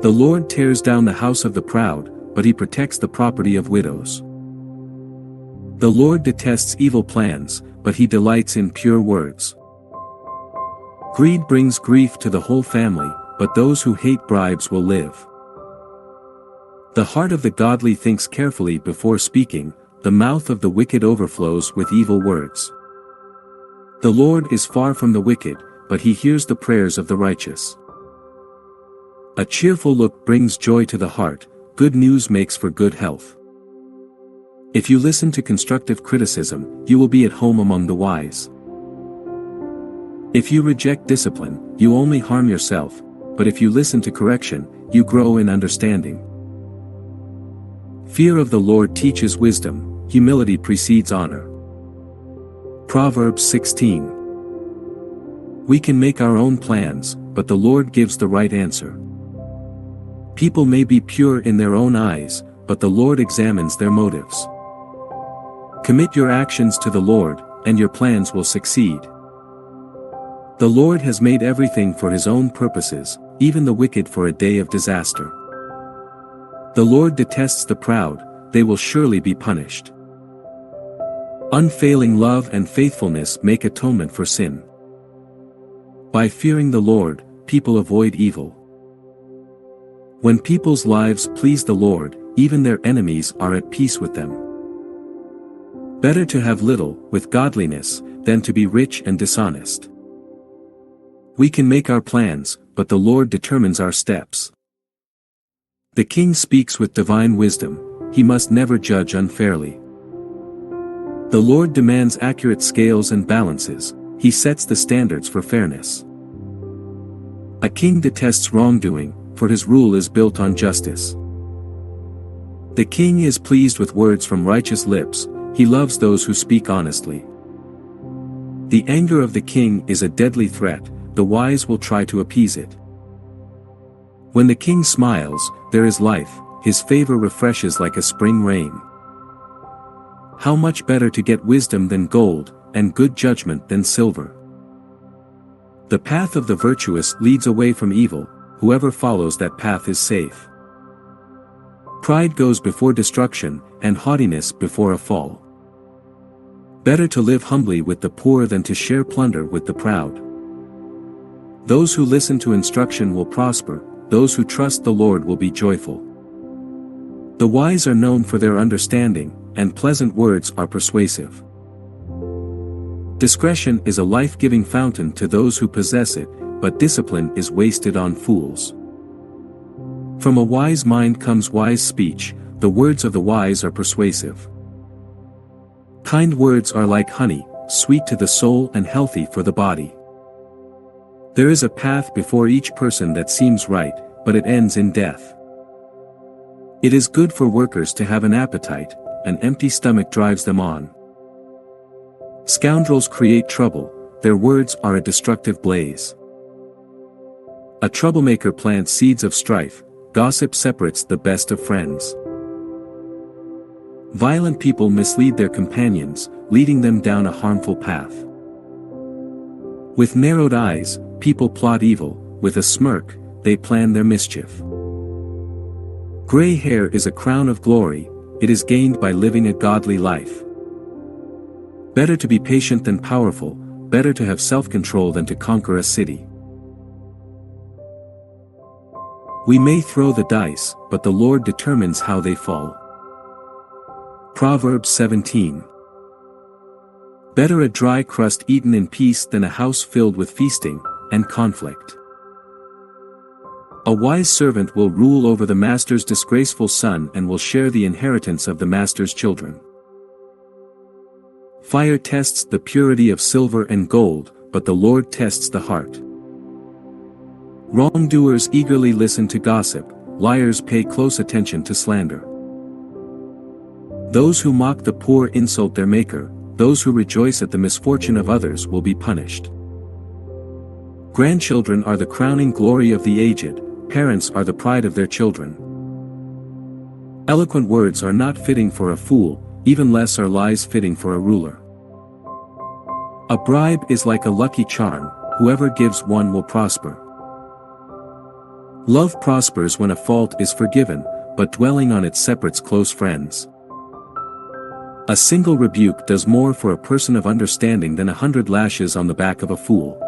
The Lord tears down the house of the proud, but he protects the property of widows. The Lord detests evil plans, but he delights in pure words. Greed brings grief to the whole family, but those who hate bribes will live. The heart of the godly thinks carefully before speaking, the mouth of the wicked overflows with evil words. The Lord is far from the wicked, but he hears the prayers of the righteous. A cheerful look brings joy to the heart, good news makes for good health. If you listen to constructive criticism, you will be at home among the wise. If you reject discipline, you only harm yourself, but if you listen to correction, you grow in understanding. Fear of the Lord teaches wisdom, humility precedes honor. Proverbs 16. We can make our own plans, but the Lord gives the right answer. People may be pure in their own eyes, but the Lord examines their motives. Commit your actions to the Lord, and your plans will succeed. The Lord has made everything for his own purposes, even the wicked for a day of disaster. The Lord detests the proud, they will surely be punished. Unfailing love and faithfulness make atonement for sin. By fearing the Lord, people avoid evil. When people's lives please the Lord, even their enemies are at peace with them. Better to have little, with godliness, than to be rich and dishonest. We can make our plans, but the Lord determines our steps. The king speaks with divine wisdom, he must never judge unfairly. The Lord demands accurate scales and balances, he sets the standards for fairness. A king detests wrongdoing, for his rule is built on justice. The king is pleased with words from righteous lips, He loves those who speak honestly. The anger of the king is a deadly threat, the wise will try to appease it. When the king smiles, there is life, his favor refreshes like a spring rain. How much better to get wisdom than gold, and good judgment than silver. The path of the virtuous leads away from evil, whoever follows that path is safe. Pride goes before destruction, and haughtiness before a fall. Better to live humbly with the poor than to share plunder with the proud. Those who listen to instruction will prosper, those who trust the Lord will be joyful. The wise are known for their understanding, and pleasant words are persuasive. Discretion is a life-giving fountain to those who possess it, but discipline is wasted on fools. From a wise mind comes wise speech, the words of the wise are persuasive. Kind words are like honey, sweet to the soul and healthy for the body. There is a path before each person that seems right, but it ends in death. It is good for workers to have an appetite, an empty stomach drives them on. Scoundrels create trouble, their words are a destructive blaze. A troublemaker plants seeds of strife, gossip separates the best of friends. Violent people mislead their companions, leading them down a harmful path. With narrowed eyes, people plot evil, with a smirk, they plan their mischief. Gray hair is a crown of glory, it is gained by living a godly life. Better to be patient than powerful, better to have self-control than to conquer a city. We may throw the dice, but the Lord determines how they fall. Proverbs 17. Better a dry crust eaten in peace than a house filled with feasting and conflict. A wise servant will rule over the master's disgraceful son and will share the inheritance of the master's children. Fire tests the purity of silver and gold, but the Lord tests the heart. Wrongdoers eagerly listen to gossip, liars pay close attention to slander. Those who mock the poor insult their Maker, those who rejoice at the misfortune of others will be punished. Grandchildren are the crowning glory of the aged, parents are the pride of their children. Eloquent words are not fitting for a fool, even less are lies fitting for a ruler. A bribe is like a lucky charm, whoever gives one will prosper. Love prospers when a fault is forgiven, but dwelling on it separates close friends. A single rebuke does more for a person of understanding than 100 lashes on the back of a fool.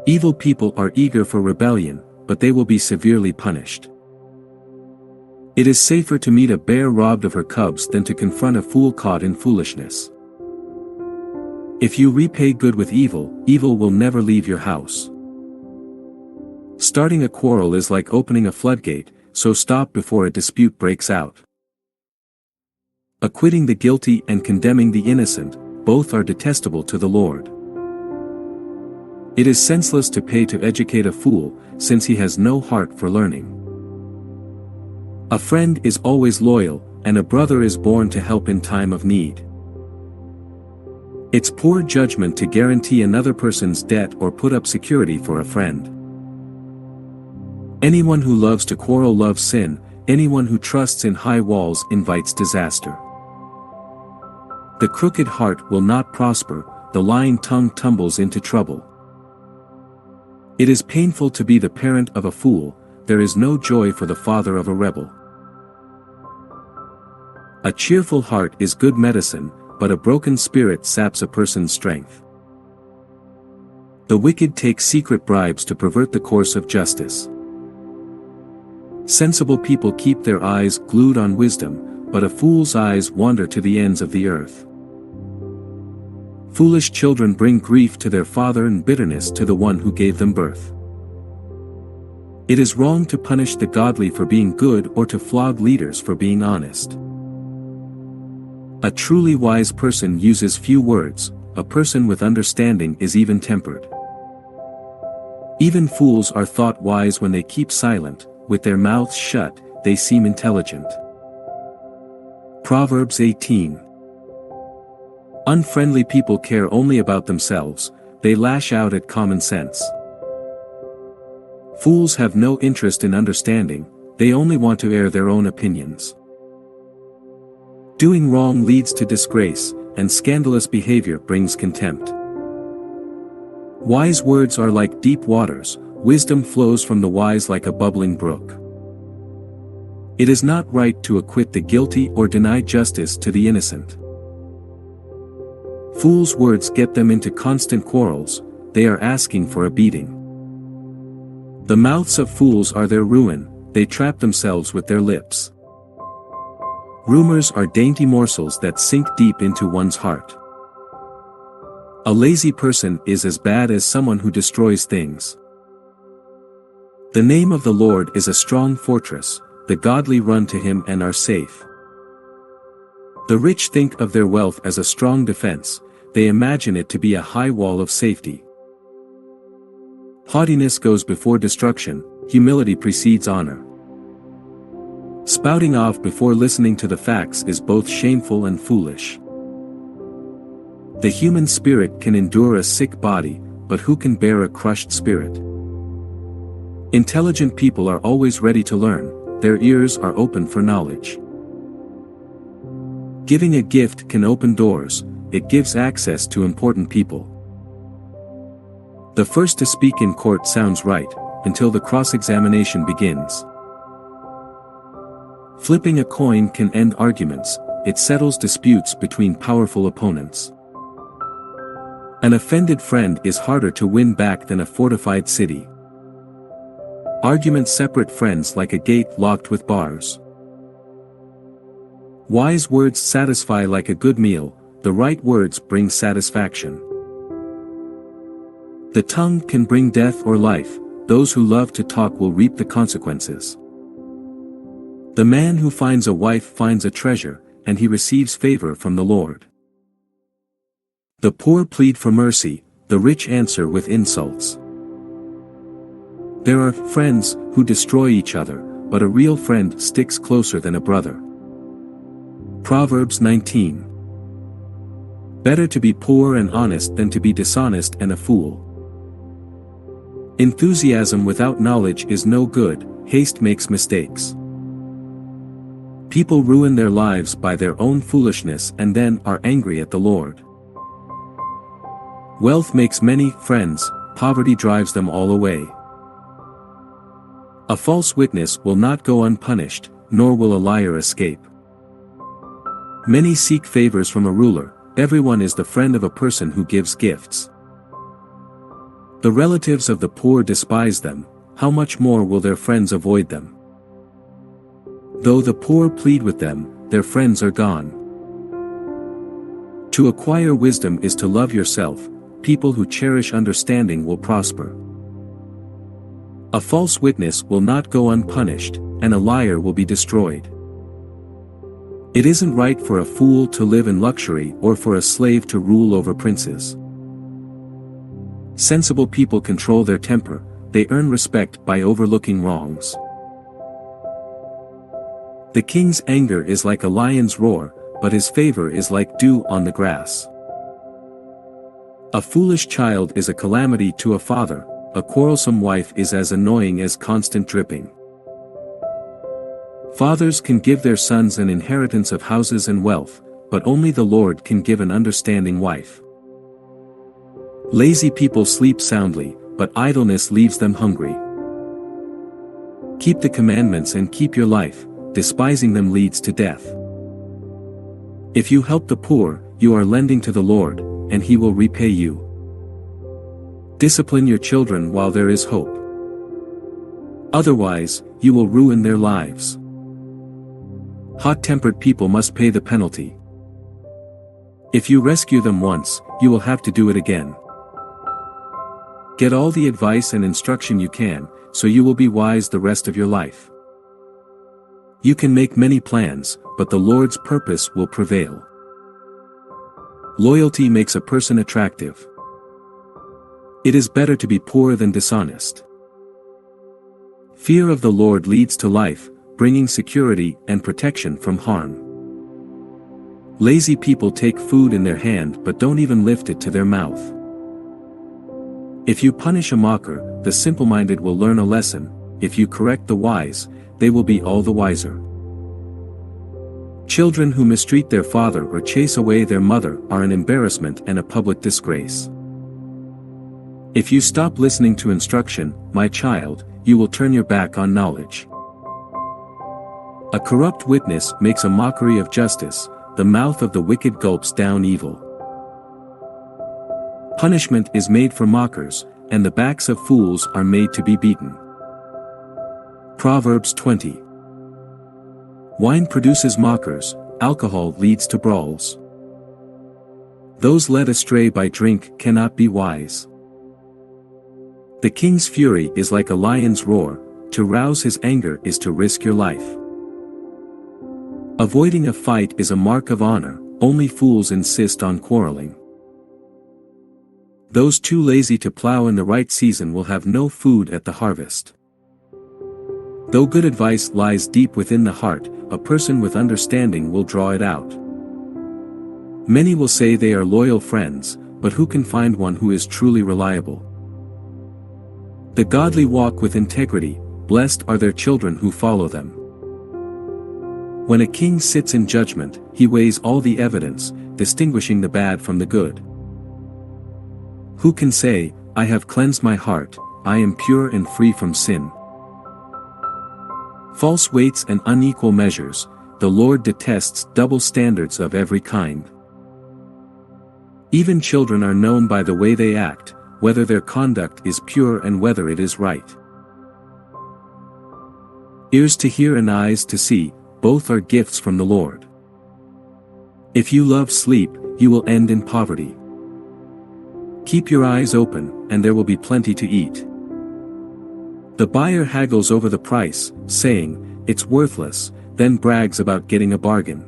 Evil people are eager for rebellion, but they will be severely punished. It is safer to meet a bear robbed of her cubs than to confront a fool caught in foolishness. If you repay good with evil, evil will never leave your house. Starting a quarrel is like opening a floodgate, so stop before a dispute breaks out. Acquitting the guilty and condemning the innocent, both are detestable to the Lord. It is senseless to pay to educate a fool, since he has no heart for learning. A friend is always loyal, and a brother is born to help in time of need. It's poor judgment to guarantee another person's debt or put up security for a friend. Anyone who loves to quarrel loves sin, anyone who trusts in high walls invites disaster. The crooked heart will not prosper, the lying tongue tumbles into trouble. It is painful to be the parent of a fool, there is no joy for the father of a rebel. A cheerful heart is good medicine, but a broken spirit saps a person's strength. The wicked take secret bribes to pervert the course of justice. Sensible people keep their eyes glued on wisdom, but a fool's eyes wander to the ends of the earth. Foolish children bring grief to their father and bitterness to the one who gave them birth. It is wrong to punish the godly for being good or to flog leaders for being honest. A truly wise person uses few words, a person with understanding is even-tempered. Even fools are thought wise when they keep silent, with their mouths shut, they seem intelligent. Proverbs 18. Unfriendly people care only about themselves, they lash out at common sense. Fools have no interest in understanding, they only want to air their own opinions. Doing wrong leads to disgrace, and scandalous behavior brings contempt. Wise words are like deep waters, wisdom flows from the wise like a bubbling brook. It is not right to acquit the guilty or deny justice to the innocent. Fools' words get them into constant quarrels, they are asking for a beating. The mouths of fools are their ruin, they trap themselves with their lips. Rumors are dainty morsels that sink deep into one's heart. A lazy person is as bad as someone who destroys things. The name of the Lord is a strong fortress, the godly run to him and are safe. The rich think of their wealth as a strong defense, they imagine it to be a high wall of safety. Haughtiness goes before destruction, humility precedes honor. Spouting off before listening to the facts is both shameful and foolish. The human spirit can endure a sick body, but who can bear a crushed spirit? Intelligent people are always ready to learn, their ears are open for knowledge. Giving a gift can open doors, it gives access to important people. The first to speak in court sounds right, until the cross-examination begins. Flipping a coin can end arguments, it settles disputes between powerful opponents. An offended friend is harder to win back than a fortified city. Arguments separate friends like a gate locked with bars. Wise words satisfy like a good meal, the right words bring satisfaction. The tongue can bring death or life, those who love to talk will reap the consequences. The man who finds a wife finds a treasure, and he receives favor from the Lord. The poor plead for mercy, the rich answer with insults. There are friends who destroy each other, but a real friend sticks closer than a brother. Proverbs 19. Better to be poor and honest than to be dishonest and a fool. Enthusiasm without knowledge is no good, haste makes mistakes. People ruin their lives by their own foolishness and then are angry at the Lord. Wealth makes many friends, poverty drives them all away. A false witness will not go unpunished, nor will a liar escape. Many seek favors from a ruler, everyone is the friend of a person who gives gifts. The relatives of the poor despise them, how much more will their friends avoid them? Though the poor plead with them, their friends are gone. To acquire wisdom is to love yourself, people who cherish understanding will prosper. A false witness will not go unpunished, and a liar will be destroyed. It isn't right for a fool to live in luxury or for a slave to rule over princes. Sensible people control their temper, they earn respect by overlooking wrongs. The king's anger is like a lion's roar, but his favor is like dew on the grass. A foolish child is a calamity to a father, a quarrelsome wife is as annoying as constant dripping. Fathers can give their sons an inheritance of houses and wealth, but only the Lord can give an understanding wife. Lazy people sleep soundly, but idleness leaves them hungry. Keep the commandments and keep your life, despising them leads to death. If you help the poor, you are lending to the Lord, and he will repay you. Discipline your children while there is hope. Otherwise, you will ruin their lives. Hot-tempered people must pay the penalty. If you rescue them once, you will have to do it again. Get all the advice and instruction you can, so you will be wise the rest of your life. You can make many plans, but the Lord's purpose will prevail. Loyalty makes a person attractive. It is better to be poor than dishonest. Fear of the Lord leads to life, bringing security and protection from harm. Lazy people take food in their hand but don't even lift it to their mouth. If you punish a mocker, the simple-minded will learn a lesson. If you correct the wise, they will be all the wiser. Children who mistreat their father or chase away their mother are an embarrassment and a public disgrace. If you stop listening to instruction, my child, you will turn your back on knowledge. A corrupt witness makes a mockery of justice, the mouth of the wicked gulps down evil. Punishment is made for mockers, and the backs of fools are made to be beaten. Proverbs 20. Wine produces mockers, alcohol leads to brawls. Those led astray by drink cannot be wise. The king's fury is like a lion's roar, to rouse his anger is to risk your life. Avoiding a fight is a mark of honor, only fools insist on quarreling. Those too lazy to plow in the right season will have no food at the harvest. Though good advice lies deep within the heart, a person with understanding will draw it out. Many will say they are loyal friends, but who can find one who is truly reliable? The godly walk with integrity, blessed are their children who follow them. When a king sits in judgment, he weighs all the evidence, distinguishing the bad from the good. Who can say, I have cleansed my heart, I am pure and free from sin? False weights and unequal measures, the Lord detests double standards of every kind. Even children are known by the way they act, whether their conduct is pure and whether it is right. Ears to hear and eyes to see, both are gifts from the Lord. If you love sleep, you will end in poverty. Keep your eyes open, and there will be plenty to eat. The buyer haggles over the price, saying, it's worthless, then brags about getting a bargain.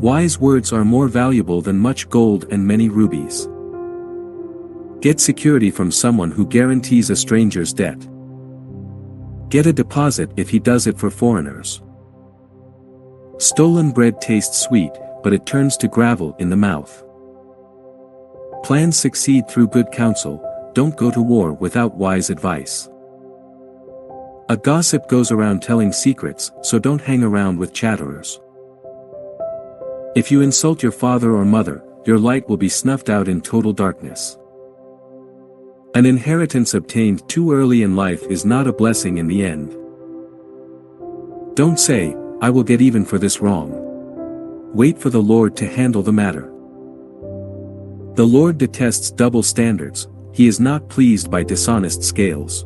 Wise words are more valuable than much gold and many rubies. Get security from someone who guarantees a stranger's debt. Get a deposit if he does it for foreigners. Stolen bread tastes sweet, but it turns to gravel in the mouth. Plans succeed through good counsel, don't go to war without wise advice. A gossip goes around telling secrets, so don't hang around with chatterers. If you insult your father or mother, your light will be snuffed out in total darkness. An inheritance obtained too early in life is not a blessing in the end. Don't say, I will get even for this wrong. Wait for the Lord to handle the matter. The Lord detests double standards, He is not pleased by dishonest scales.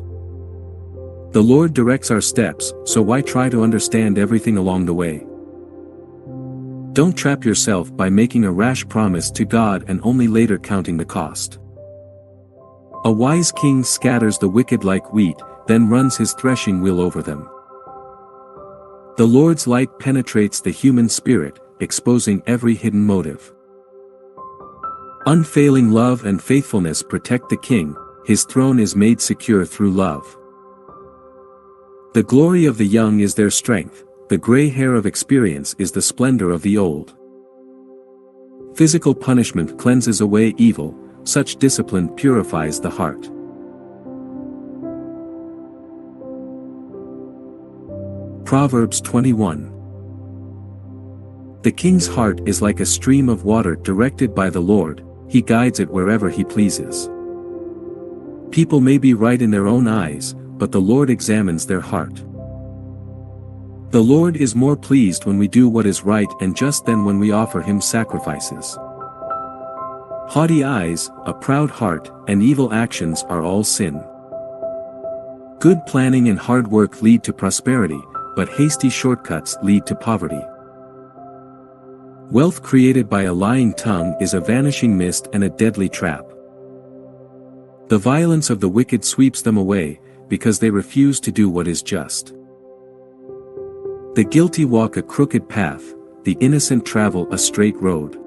The Lord directs our steps, so why try to understand everything along the way? Don't trap yourself by making a rash promise to God and only later counting the cost. A wise king scatters the wicked like wheat, then runs his threshing wheel over them. The Lord's light penetrates the human spirit, exposing every hidden motive. Unfailing love and faithfulness protect the king, his throne is made secure through love. The glory of the young is their strength, the gray hair of experience is the splendor of the old. Physical punishment cleanses away evil, such discipline purifies the heart. Proverbs 21. The king's heart is like a stream of water directed by the Lord, He guides it wherever He pleases. People may be right in their own eyes, but the Lord examines their heart. The Lord is more pleased when we do what is right and just than when we offer Him sacrifices. Haughty eyes, a proud heart, and evil actions are all sin. Good planning and hard work lead to prosperity, but hasty shortcuts lead to poverty. Wealth created by a lying tongue is a vanishing mist and a deadly trap. The violence of the wicked sweeps them away, because they refuse to do what is just. The guilty walk a crooked path, the innocent travel a straight road.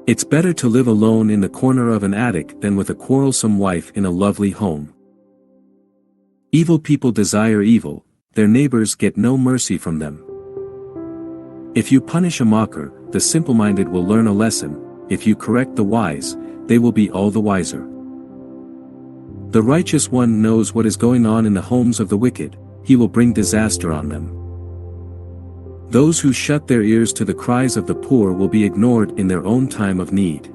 It's better to live alone in the corner of an attic than with a quarrelsome wife in a lovely home. Evil people desire evil, their neighbors get no mercy from them. If you punish a mocker, the simple-minded will learn a lesson. If you correct the wise, they will be all the wiser. The righteous one knows what is going on in the homes of the wicked. He will bring disaster on them. Those who shut their ears to the cries of the poor will be ignored in their own time of need.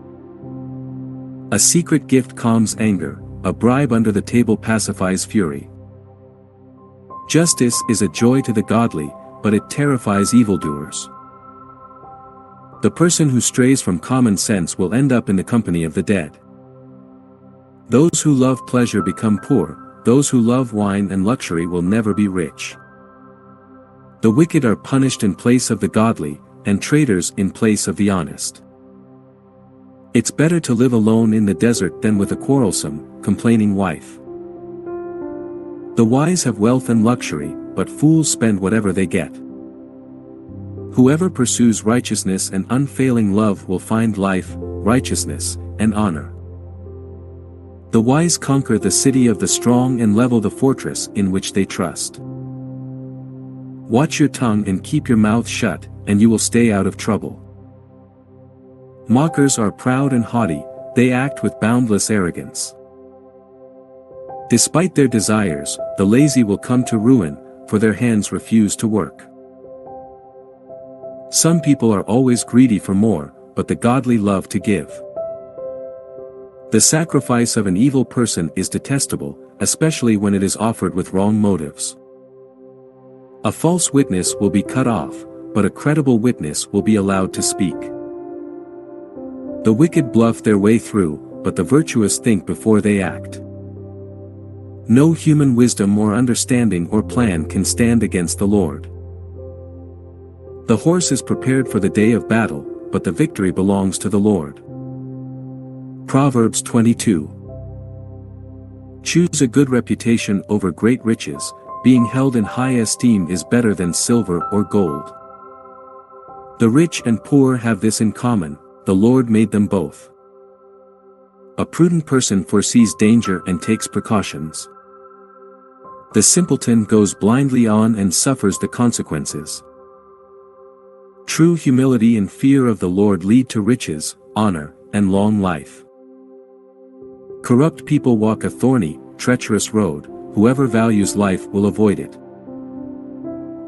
A secret gift calms anger, a bribe under the table pacifies fury. Justice is a joy to the godly, but it terrifies evildoers. The person who strays from common sense will end up in the company of the dead. Those who love pleasure become poor, those who love wine and luxury will never be rich. The wicked are punished in place of the godly, and traitors in place of the honest. It's better to live alone in the desert than with a quarrelsome, complaining wife. The wise have wealth and luxury, but fools spend whatever they get. Whoever pursues righteousness and unfailing love will find life, righteousness, and honor. The wise conquer the city of the strong and level the fortress in which they trust. Watch your tongue and keep your mouth shut, and you will stay out of trouble. Mockers are proud and haughty, they act with boundless arrogance. Despite their desires, the lazy will come to ruin, for their hands refuse to work. Some people are always greedy for more, but the godly love to give. The sacrifice of an evil person is detestable, especially when it is offered with wrong motives. A false witness will be cut off, but a credible witness will be allowed to speak. The wicked bluff their way through, but the virtuous think before they act. No human wisdom or understanding or plan can stand against the Lord. The horse is prepared for the day of battle, but the victory belongs to the Lord. Proverbs 22. Choose a good reputation over great riches, being held in high esteem is better than silver or gold. The rich and poor have this in common, the Lord made them both. A prudent person foresees danger and takes precautions. The simpleton goes blindly on and suffers the consequences. True humility and fear of the Lord lead to riches, honor, and long life. Corrupt people walk a thorny, treacherous road, whoever values life will avoid it.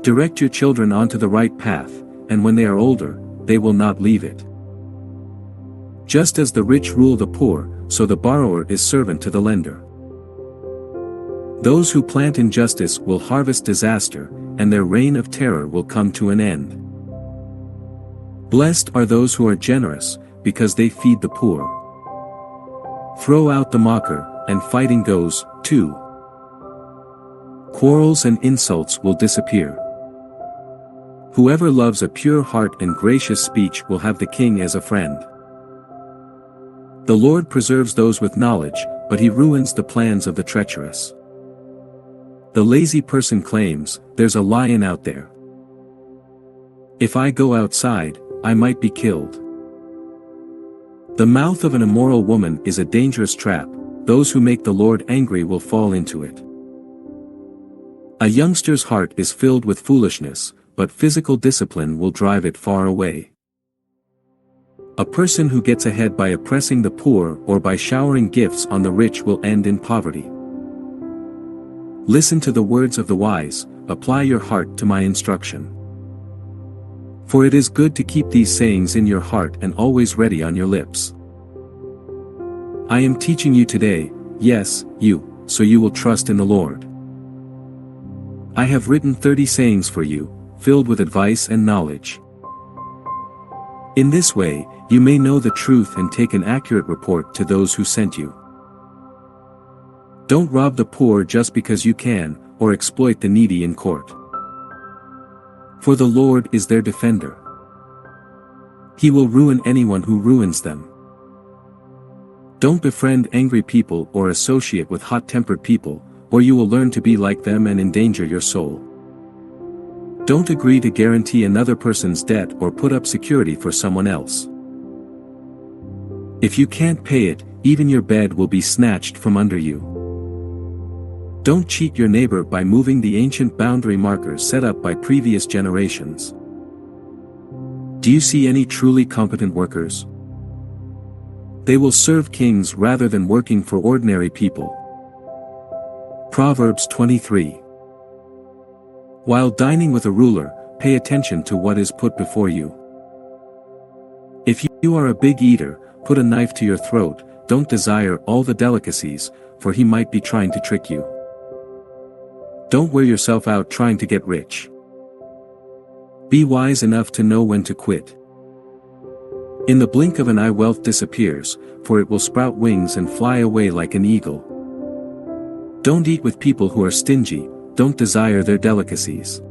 Direct your children onto the right path, and when they are older, they will not leave it. Just as the rich rule the poor, so the borrower is servant to the lender. Those who plant injustice will harvest disaster, and their reign of terror will come to an end. Blessed are those who are generous, because they feed the poor. Throw out the mocker, and fighting goes, too. Quarrels and insults will disappear. Whoever loves a pure heart and gracious speech will have the king as a friend. The Lord preserves those with knowledge, but he ruins the plans of the treacherous. The lazy person claims, "There's a lion out there. If I go outside, I might be killed." The mouth of an immoral woman is a dangerous trap, those who make the Lord angry will fall into it. A youngster's heart is filled with foolishness, but physical discipline will drive it far away. A person who gets ahead by oppressing the poor or by showering gifts on the rich will end in poverty. Listen to the words of the wise, apply your heart to my instruction. For it is good to keep these sayings in your heart and always ready on your lips. I am teaching you today, yes, you, so you will trust in the Lord. I have written 30 sayings for you, filled with advice and knowledge. In this way, you may know the truth and take an accurate report to those who sent you. Don't rob the poor just because you can, or exploit the needy in court. For the Lord is their defender. He will ruin anyone who ruins them. Don't befriend angry people or associate with hot-tempered people, or you will learn to be like them and endanger your soul. Don't agree to guarantee another person's debt or put up security for someone else. If you can't pay it, even your bed will be snatched from under you. Don't cheat your neighbor by moving the ancient boundary markers set up by previous generations. Do you see any truly competent workers? They will serve kings rather than working for ordinary people. Proverbs 23. While dining with a ruler, pay attention to what is put before you. If you are a big eater, put a knife to your throat. Don't desire all the delicacies, for he might be trying to trick you. Don't wear yourself out trying to get rich. Be wise enough to know when to quit. In the blink of an eye wealth disappears, for it will sprout wings and fly away like an eagle. Don't eat with people who are stingy, don't desire their delicacies.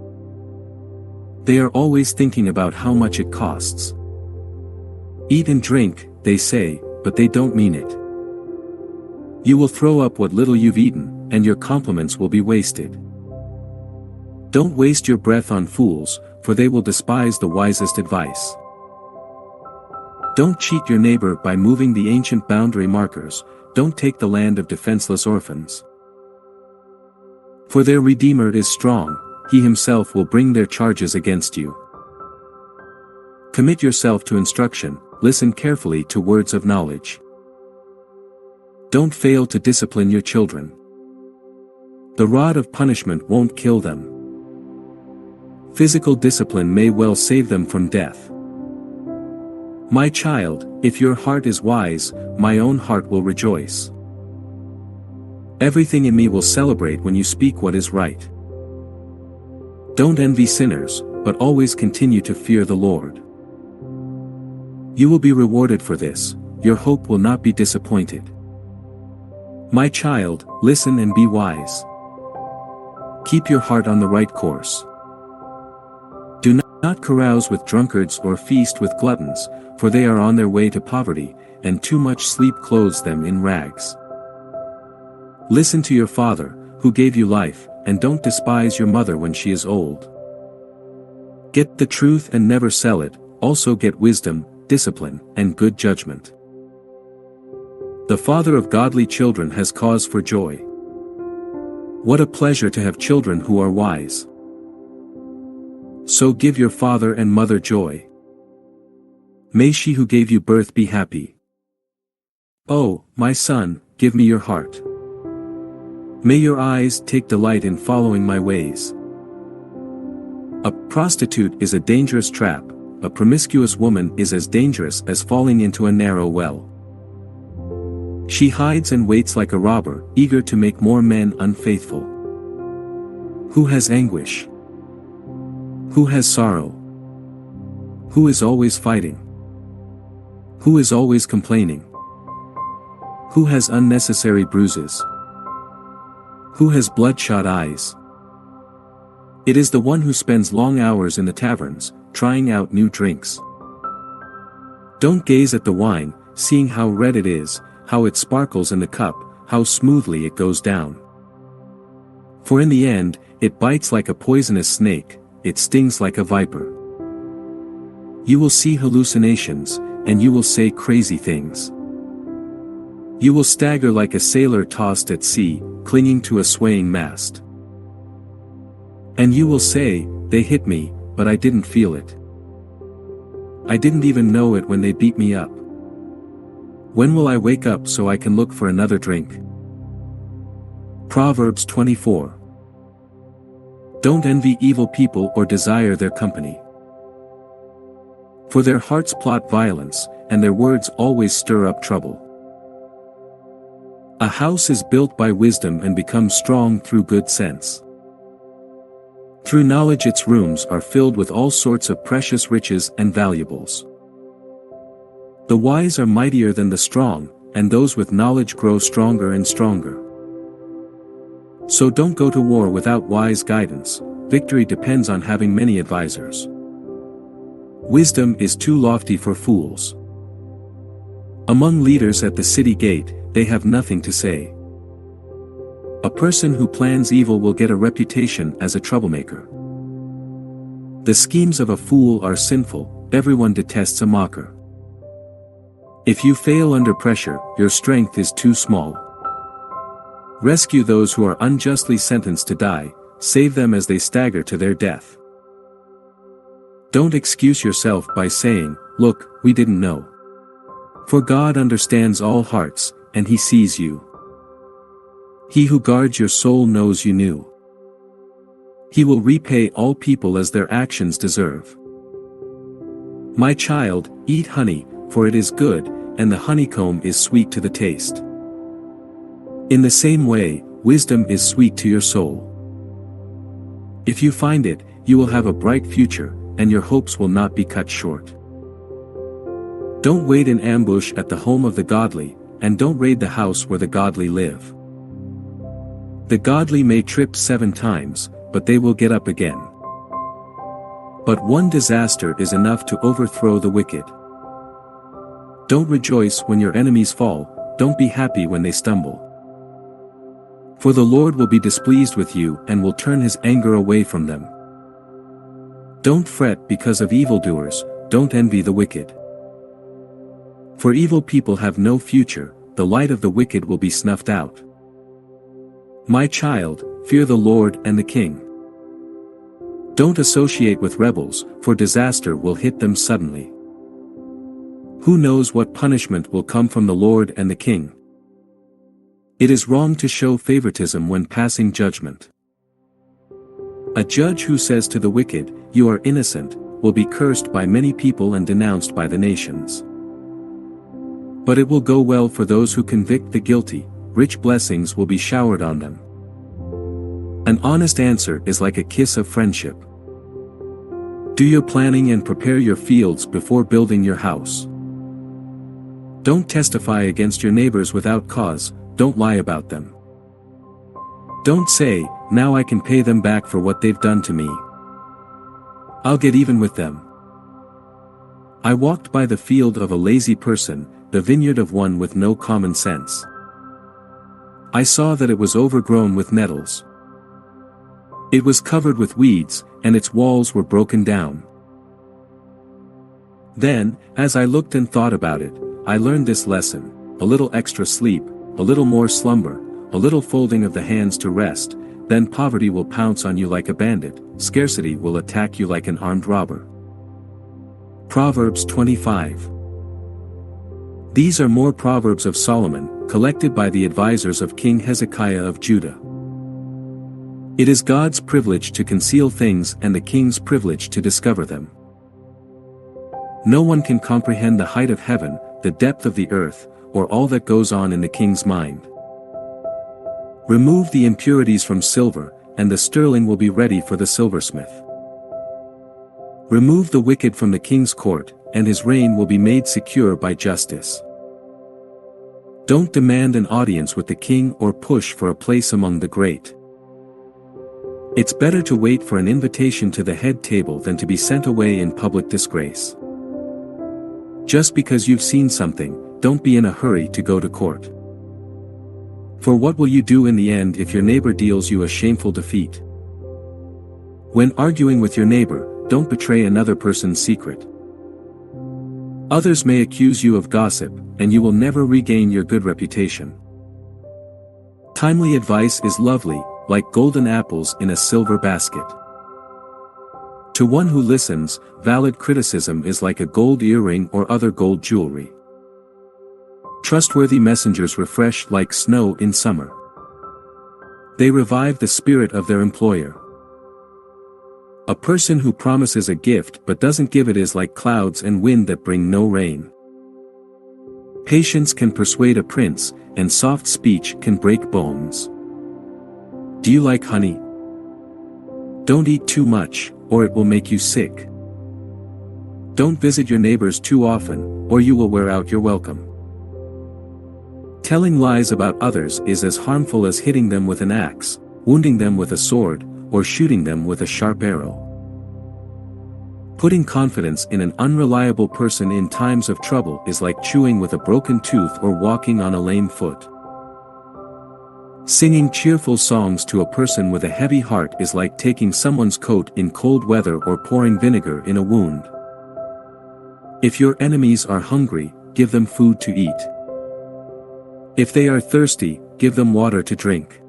They are always thinking about how much it costs. Eat and drink, they say, but they don't mean it. You will throw up what little you've eaten, and your compliments will be wasted. Don't waste your breath on fools, for they will despise the wisest advice. Don't cheat your neighbor by moving the ancient boundary markers, don't take the land of defenseless orphans. For their Redeemer is strong, he himself will bring their charges against you. Commit yourself to instruction, listen carefully to words of knowledge. Don't fail to discipline your children. The rod of punishment won't kill them. Physical discipline may well save them from death. My child, if your heart is wise, my own heart will rejoice. Everything in me will celebrate when you speak what is right. Don't envy sinners, but always continue to fear the Lord. You will be rewarded for this, your hope will not be disappointed. My child, listen and be wise. Keep your heart on the right course. Do not carouse with drunkards or feast with gluttons, for they are on their way to poverty, and too much sleep clothes them in rags. Listen to your father, who gave you life, and don't despise your mother when she is old. Get the truth and never sell it, also get wisdom, discipline, and good judgment. The father of godly children has cause for joy. What a pleasure to have children who are wise. So give your father and mother joy. May she who gave you birth be happy. Oh, my son, give me your heart. May your eyes take delight in following my ways. A prostitute is a dangerous trap, a promiscuous woman is as dangerous as falling into a narrow well. She hides and waits like a robber, eager to make more men unfaithful. Who has anguish? Who has sorrow? Who is always fighting? Who is always complaining? Who has unnecessary bruises? Who has bloodshot eyes? It is the one who spends long hours in the taverns, trying out new drinks. Don't gaze at the wine, seeing how red it is, how it sparkles in the cup, how smoothly it goes down. For in the end, it bites like a poisonous snake, it stings like a viper. You will see hallucinations, and you will say crazy things. You will stagger like a sailor tossed at sea, clinging to a swaying mast. And you will say, they hit me, but I didn't feel it. I didn't even know it when they beat me up. When will I wake up so I can look for another drink? Proverbs 24. Don't envy evil people or desire their company. For their hearts plot violence, and their words always stir up trouble. A house is built by wisdom and becomes strong through good sense. Through knowledge its rooms are filled with all sorts of precious riches and valuables. The wise are mightier than the strong, and those with knowledge grow stronger and stronger. So don't go to war without wise guidance, victory depends on having many advisors. Wisdom is too lofty for fools. Among leaders at the city gate, they have nothing to say. A person who plans evil will get a reputation as a troublemaker. The schemes of a fool are sinful, everyone detests a mocker. If you fail under pressure, your strength is too small. Rescue those who are unjustly sentenced to die, save them as they stagger to their death. Don't excuse yourself by saying, "Look, we didn't know." For God understands all hearts, and He sees you. He who guards your soul knows you knew. He will repay all people as their actions deserve. My child, eat honey, for it is good, and the honeycomb is sweet to the taste. In the same way, wisdom is sweet to your soul. If you find it, you will have a bright future, and your hopes will not be cut short. Don't wait in ambush at the home of the godly, and don't raid the house where the godly live. The godly may trip 7 times, but they will get up again. But one disaster is enough to overthrow the wicked. Don't rejoice when your enemies fall, don't be happy when they stumble. For the Lord will be displeased with you and will turn His anger away from them. Don't fret because of evildoers, don't envy the wicked. For evil people have no future, the light of the wicked will be snuffed out. My child, fear the Lord and the King. Don't associate with rebels, for disaster will hit them suddenly. Who knows what punishment will come from the Lord and the King? It is wrong to show favoritism when passing judgment. A judge who says to the wicked, "You are innocent," will be cursed by many people and denounced by the nations. But it will go well for those who convict the guilty, rich blessings will be showered on them. An honest answer is like a kiss of friendship. Do your planning and prepare your fields before building your house. Don't testify against your neighbors without cause, don't lie about them. Don't say, "Now I can pay them back for what they've done to me. I'll get even with them." I walked by the field of a lazy person, the vineyard of one with no common sense. I saw that it was overgrown with nettles. It was covered with weeds, and its walls were broken down. Then, as I looked and thought about it, I learned this lesson: a little extra sleep, a little more slumber, a little folding of the hands to rest, then poverty will pounce on you like a bandit, scarcity will attack you like an armed robber. Proverbs 25. These are more Proverbs of Solomon, collected by the advisors of King Hezekiah of Judah. It is God's privilege to conceal things and the king's privilege to discover them. No one can comprehend the height of heaven, the depth of the earth, or all that goes on in the king's mind. Remove the impurities from silver, and the sterling will be ready for the silversmith. Remove the wicked from the king's court, and his reign will be made secure by justice. Don't demand an audience with the king or push for a place among the great. It's better to wait for an invitation to the head table than to be sent away in public disgrace. Just because you've seen something, don't be in a hurry to go to court. For what will you do in the end if your neighbor deals you a shameful defeat? When arguing with your neighbor, don't betray another person's secret. Others may accuse you of gossip, and you will never regain your good reputation. Timely advice is lovely, like golden apples in a silver basket. To one who listens, valid criticism is like a gold earring or other gold jewelry. Trustworthy messengers refresh like snow in summer. They revive the spirit of their employer. A person who promises a gift but doesn't give it is like clouds and wind that bring no rain. Patience can persuade a prince, and soft speech can break bones. Do you like honey? Don't eat too much, or it will make you sick. Don't visit your neighbors too often, or you will wear out your welcome. Telling lies about others is as harmful as hitting them with an axe, wounding them with a sword, or shooting them with a sharp arrow. Putting confidence in an unreliable person in times of trouble is like chewing with a broken tooth or walking on a lame foot. Singing cheerful songs to a person with a heavy heart is like taking someone's coat in cold weather or pouring vinegar in a wound. If your enemies are hungry, give them food to eat. If they are thirsty, give them water to drink.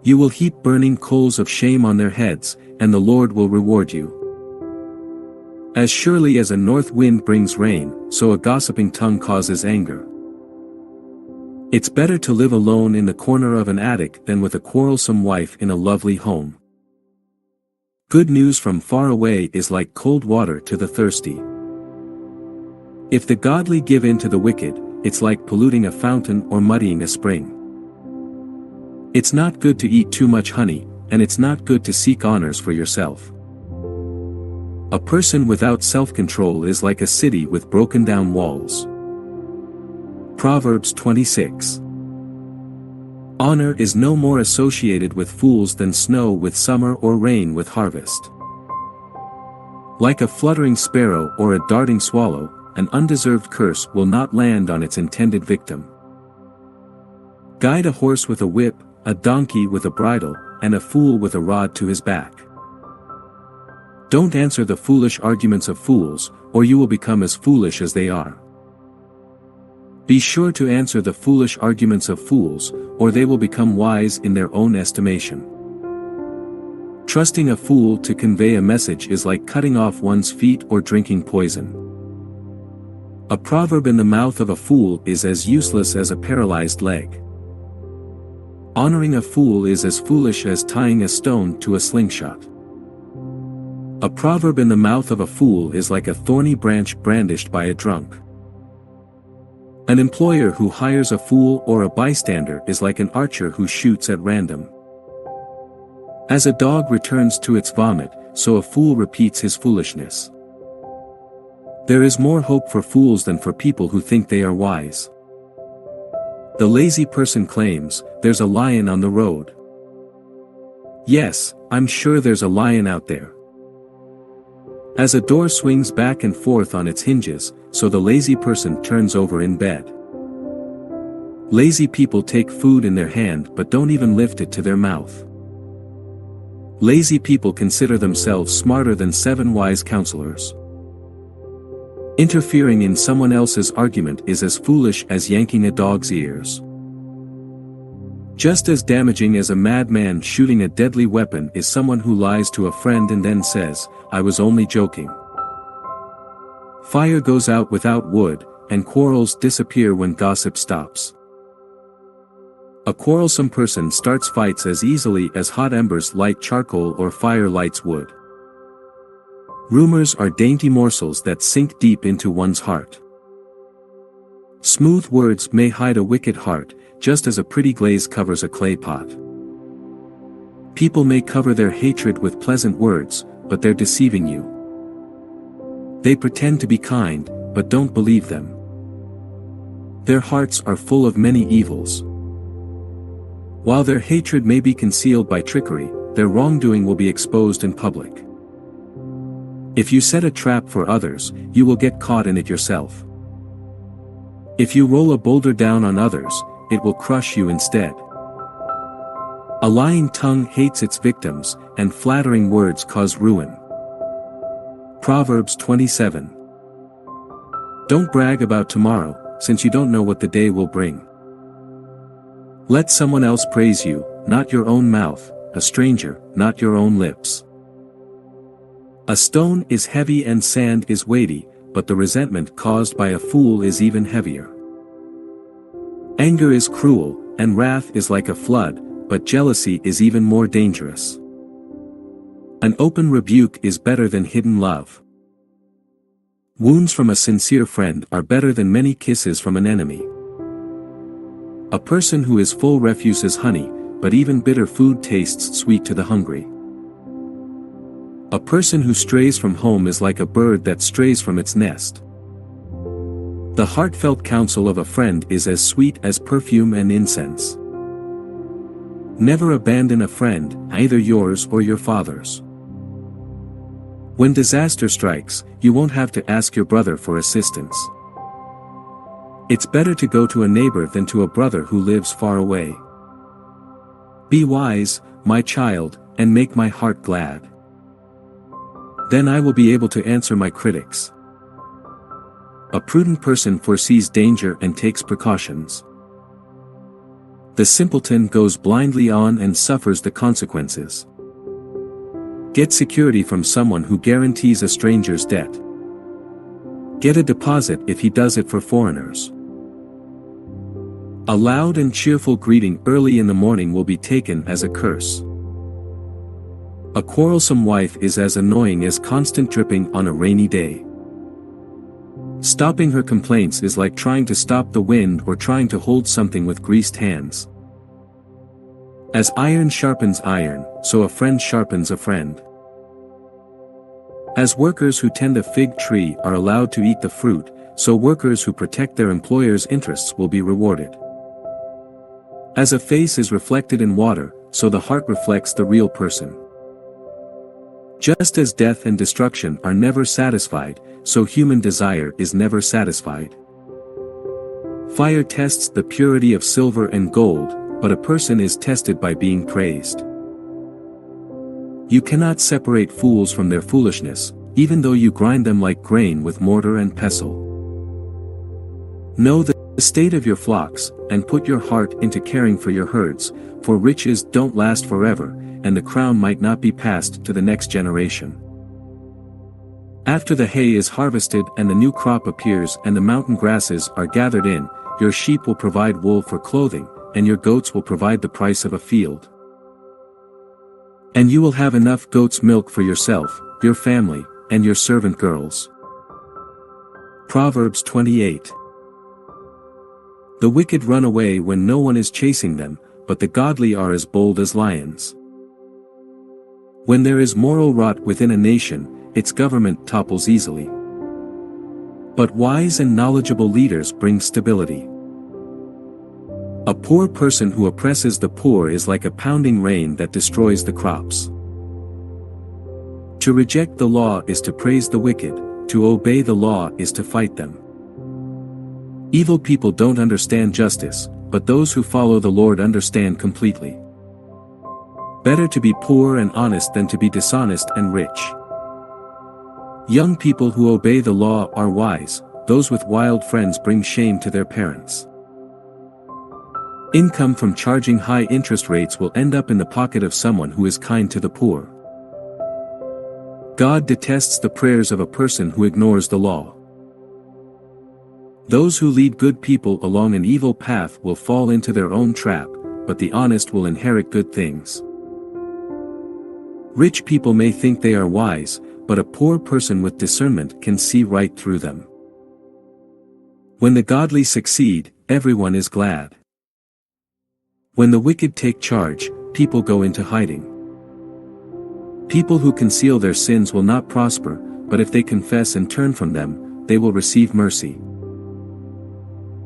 You will heap burning coals of shame on their heads, and the Lord will reward you. As surely as a north wind brings rain, so a gossiping tongue causes anger. It's better to live alone in the corner of an attic than with a quarrelsome wife in a lovely home. Good news from far away is like cold water to the thirsty. If the godly give in to the wicked, it's like polluting a fountain or muddying a spring. It's not good to eat too much honey, and it's not good to seek honors for yourself. A person without self-control is like a city with broken down walls. Proverbs 26. Honor is no more associated with fools than snow with summer or rain with harvest. Like a fluttering sparrow or a darting swallow, an undeserved curse will not land on its intended victim. Guide a horse with a whip, a donkey with a bridle, and a fool with a rod to his back. Don't answer the foolish arguments of fools, or you will become as foolish as they are. Be sure to answer the foolish arguments of fools, or they will become wise in their own estimation. Trusting a fool to convey a message is like cutting off one's feet or drinking poison. A proverb in the mouth of a fool is as useless as a paralyzed leg. Honoring a fool is as foolish as tying a stone to a slingshot. A proverb in the mouth of a fool is like a thorny branch brandished by a drunk. An employer who hires a fool or a bystander is like an archer who shoots at random. As a dog returns to its vomit, so a fool repeats his foolishness. There is more hope for fools than for people who think they are wise. The lazy person claims, "There's a lion on the road." Yes, I'm sure there's a lion out there. As a door swings back and forth on its hinges, so the lazy person turns over in bed. Lazy people take food in their hand but don't even lift it to their mouth. Lazy people consider themselves smarter than 7 wise counselors. Interfering in someone else's argument is as foolish as yanking a dog's ears. Just as damaging as a madman shooting a deadly weapon is someone who lies to a friend and then says, "I was only joking." Fire goes out without wood, and quarrels disappear when gossip stops. A quarrelsome person starts fights as easily as hot embers light charcoal or fire lights wood. Rumors are dainty morsels that sink deep into one's heart. Smooth words may hide a wicked heart, just as a pretty glaze covers a clay pot. People may cover their hatred with pleasant words, but they're deceiving you. They pretend to be kind, but don't believe them. Their hearts are full of many evils. While their hatred may be concealed by trickery, their wrongdoing will be exposed in public. If you set a trap for others, you will get caught in it yourself. If you roll a boulder down on others, it will crush you instead. A lying tongue hates its victims, and flattering words cause ruin. Proverbs 27. Don't brag about tomorrow, since you don't know what the day will bring. Let someone else praise you, not your own mouth, a stranger, not your own lips. A stone is heavy and sand is weighty, but the resentment caused by a fool is even heavier. Anger is cruel, and wrath is like a flood, but jealousy is even more dangerous. An open rebuke is better than hidden love. Wounds from a sincere friend are better than many kisses from an enemy. A person who is full refuses honey, but even bitter food tastes sweet to the hungry. A person who strays from home is like a bird that strays from its nest. The heartfelt counsel of a friend is as sweet as perfume and incense. Never abandon a friend, either yours or your father's. When disaster strikes, you won't have to ask your brother for assistance. It's better to go to a neighbor than to a brother who lives far away. Be wise, my child, and make my heart glad. Then I will be able to answer my critics. A prudent person foresees danger and takes precautions. The simpleton goes blindly on and suffers the consequences. Get security from someone who guarantees a stranger's debt. Get a deposit if he does it for foreigners. A loud and cheerful greeting early in the morning will be taken as a curse. A quarrelsome wife is as annoying as constant dripping on a rainy day. Stopping her complaints is like trying to stop the wind or trying to hold something with greased hands. As iron sharpens iron, so a friend sharpens a friend. As workers who tend a fig tree are allowed to eat the fruit, so workers who protect their employer's interests will be rewarded. As a face is reflected in water, so the heart reflects the real person. Just as death and destruction are never satisfied, so human desire is never satisfied. Fire tests the purity of silver and gold, but a person is tested by being praised. You cannot separate fools from their foolishness, even though you grind them like grain with mortar and pestle. Know the state of your flocks, and put your heart into caring for your herds, for riches don't last forever, and the crown might not be passed to the next generation. After the hay is harvested and the new crop appears and the mountain grasses are gathered in, your sheep will provide wool for clothing, and your goats will provide the price of a field. And you will have enough goat's milk for yourself, your family, and your servant girls. Proverbs 28. The wicked run away when no one is chasing them, but the godly are as bold as lions. When there is moral rot within a nation, its government topples easily. But wise and knowledgeable leaders bring stability. A poor person who oppresses the poor is like a pounding rain that destroys the crops. To reject the law is to praise the wicked, to obey the law is to fight them. Evil people don't understand justice, but those who follow the Lord understand completely. Better to be poor and honest than to be dishonest and rich. Young people who obey the law are wise, those with wild friends bring shame to their parents. Income from charging high interest rates will end up in the pocket of someone who is kind to the poor. God detests the prayers of a person who ignores the law. Those who lead good people along an evil path will fall into their own trap, but the honest will inherit good things. Rich people may think they are wise, but a poor person with discernment can see right through them. When the godly succeed, everyone is glad. When the wicked take charge, people go into hiding. People who conceal their sins will not prosper, but if they confess and turn from them, they will receive mercy.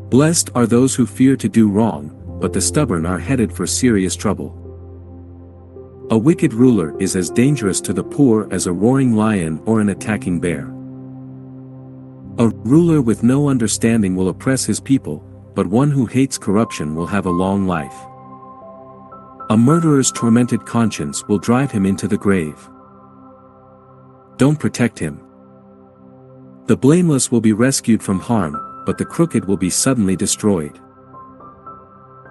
Blessed are those who fear to do wrong, but the stubborn are headed for serious trouble. A wicked ruler is as dangerous to the poor as a roaring lion or an attacking bear. A ruler with no understanding will oppress his people, but one who hates corruption will have a long life. A murderer's tormented conscience will drive him into the grave. Don't protect him. The blameless will be rescued from harm, but the crooked will be suddenly destroyed.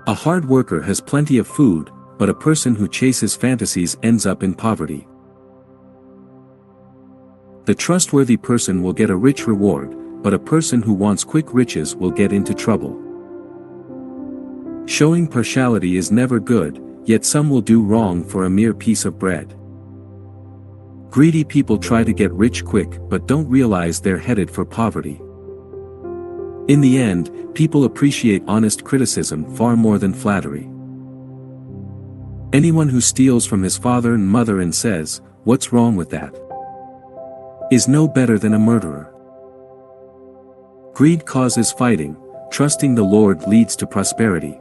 A hard worker has plenty of food, but a person who chases fantasies ends up in poverty. The trustworthy person will get a rich reward, but a person who wants quick riches will get into trouble. Showing partiality is never good, yet some will do wrong for a mere piece of bread. Greedy people try to get rich quick but don't realize they're headed for poverty. In the end, people appreciate honest criticism far more than flattery. Anyone who steals from his father and mother and says, "What's wrong with that?" is no better than a murderer. Greed causes fighting, trusting the Lord leads to prosperity.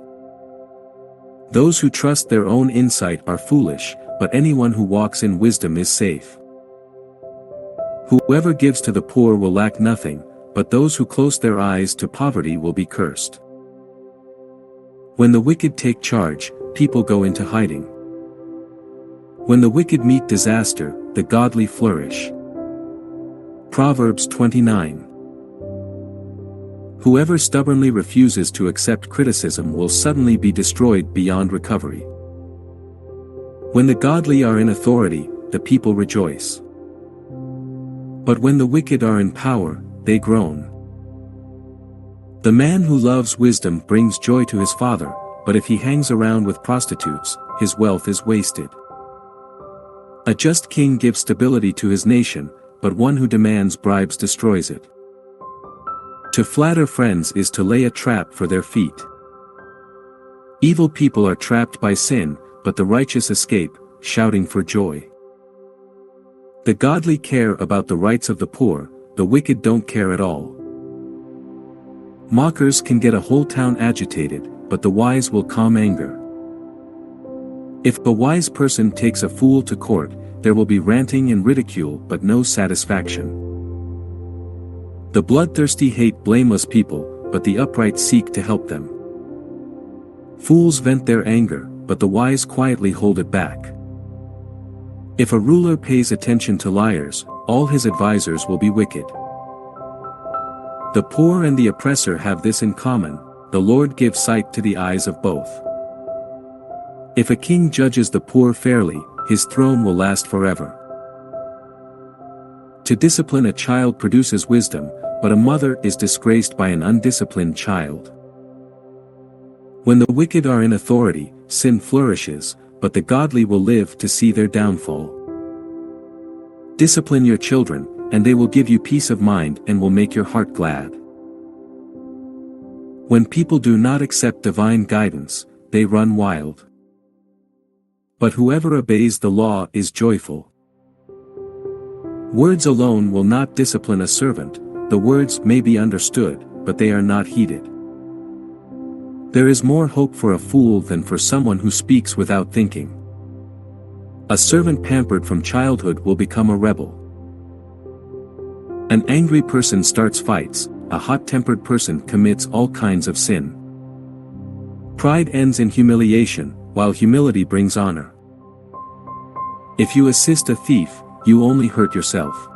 Those who trust their own insight are foolish, but anyone who walks in wisdom is safe. Whoever gives to the poor will lack nothing, but those who close their eyes to poverty will be cursed. When the wicked take charge, people go into hiding. When the wicked meet disaster, the godly flourish. Proverbs 29. Whoever stubbornly refuses to accept criticism will suddenly be destroyed beyond recovery. When the godly are in authority, the people rejoice. But when the wicked are in power, they groan. The man who loves wisdom brings joy to his father, but if he hangs around with prostitutes, his wealth is wasted. A just king gives stability to his nation, but one who demands bribes destroys it. To flatter friends is to lay a trap for their feet. Evil people are trapped by sin, but the righteous escape, shouting for joy. The godly care about the rights of the poor, the wicked don't care at all. Mockers can get a whole town agitated, but the wise will calm anger. If a wise person takes a fool to court, there will be ranting and ridicule but no satisfaction. The bloodthirsty hate blameless people, but the upright seek to help them. Fools vent their anger, but the wise quietly hold it back. If a ruler pays attention to liars, all his advisers will be wicked. The poor and the oppressor have this in common: the Lord gives sight to the eyes of both. If a king judges the poor fairly, his throne will last forever. To discipline a child produces wisdom, but a mother is disgraced by an undisciplined child. When the wicked are in authority, sin flourishes, but the godly will live to see their downfall. Discipline your children, and they will give you peace of mind and will make your heart glad. When people do not accept divine guidance, they run wild. But whoever obeys the law is joyful. Words alone will not discipline a servant. The words may be understood, but they are not heeded. There is more hope for a fool than for someone who speaks without thinking. A servant pampered from childhood will become a rebel. An angry person starts fights, a hot-tempered person commits all kinds of sin. Pride ends in humiliation, while humility brings honor. If you assist a thief, you only hurt yourself.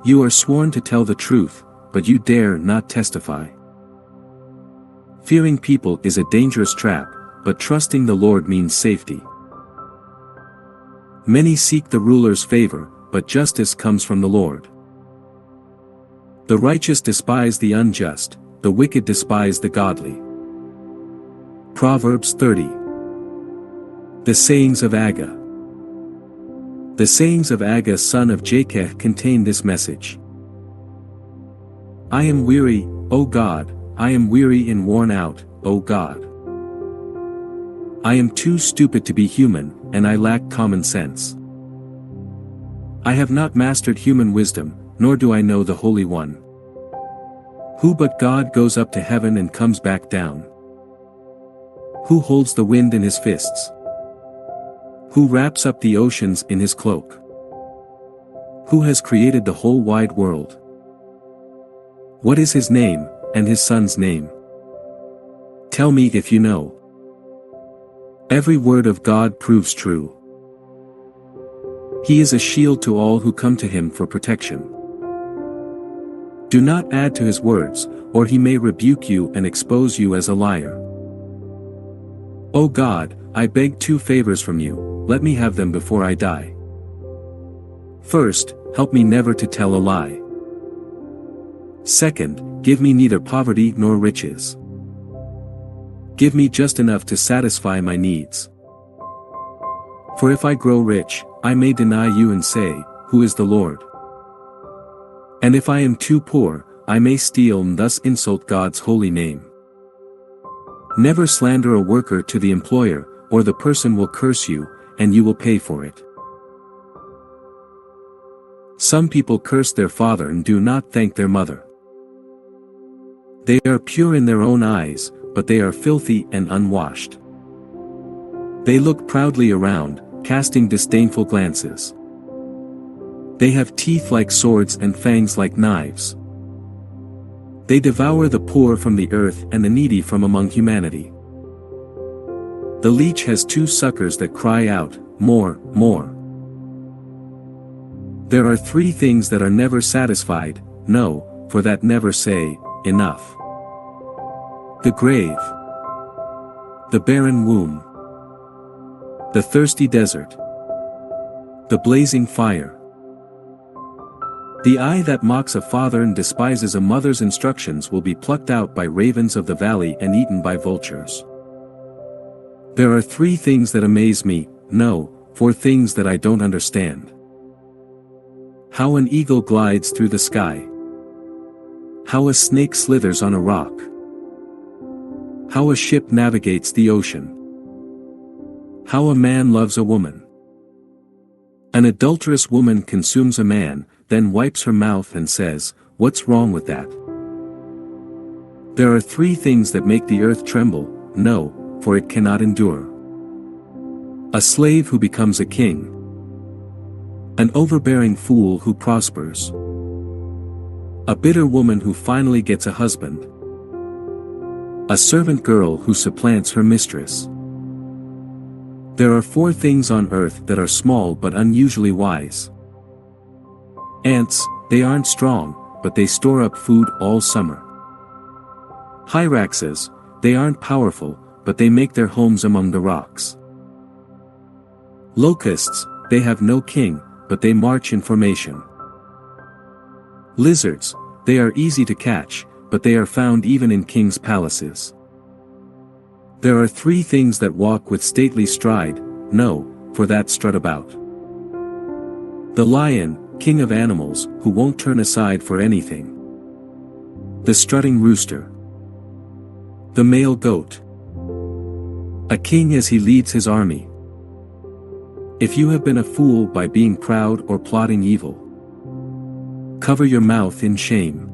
You are sworn to tell the truth, but you dare not testify. Fearing people is a dangerous trap, but trusting the Lord means safety. Many seek the ruler's favor, but justice comes from the Lord. The righteous despise the unjust, the wicked despise the godly. Proverbs 30. The sayings of Agag. The sayings of Agag son of Jacob contain this message. I am weary, O God, I am weary and worn out, O God. I am too stupid to be human, and I lack common sense. I have not mastered human wisdom, nor do I know the Holy One. Who but God goes up to heaven and comes back down? Who holds the wind in his fists? Who wraps up the oceans in his cloak? Who has created the whole wide world? What is his name, and his son's name? Tell me if you know. Every word of God proves true. He is a shield to all who come to him for protection. Do not add to his words, or he may rebuke you and expose you as a liar. O God, I beg 2 favors from you, let me have them before I die. First, help me never to tell a lie. Second, give me neither poverty nor riches. Give me just enough to satisfy my needs. For if I grow rich, I may deny you and say, Who is the Lord? And if I am too poor, I may steal and thus insult God's holy name. Never slander a worker to the employer, or the person will curse you, and you will pay for it. Some people curse their father and do not thank their mother. They are pure in their own eyes, but they are filthy and unwashed. They look proudly around, casting disdainful glances. They have teeth like swords and fangs like knives. They devour the poor from the earth and the needy from among humanity. The leech has 2 suckers that cry out, More, more. There are 3 things that are never satisfied, no, for that never say, enough. The grave, the barren womb, the thirsty desert. The blazing fire. The eye that mocks a father and despises a mother's instructions will be plucked out by ravens of the valley and eaten by vultures. There are 3 things that amaze me, no, 4 things that I don't understand. How an eagle glides through the sky. How a snake slithers on a rock. How a ship navigates the ocean. How a man loves a woman. An adulterous woman consumes a man, then wipes her mouth and says, "What's wrong with that?" There are 3 things that make the earth tremble, no, for it cannot endure. A slave who becomes a king. An overbearing fool who prospers. A bitter woman who finally gets a husband. A servant girl who supplants her mistress. There are 4 things on earth that are small but unusually wise. Ants, they aren't strong, but they store up food all summer. Hyraxes, they aren't powerful, but they make their homes among the rocks. Locusts, they have no king, but they march in formation. Lizards, they are easy to catch, but they are found even in kings' palaces. There are 3 things that walk with stately stride, no, for that strut about. The lion, king of animals, who won't turn aside for anything. The strutting rooster. The male goat. A king as he leads his army. If you have been a fool by being proud or plotting evil, cover your mouth in shame.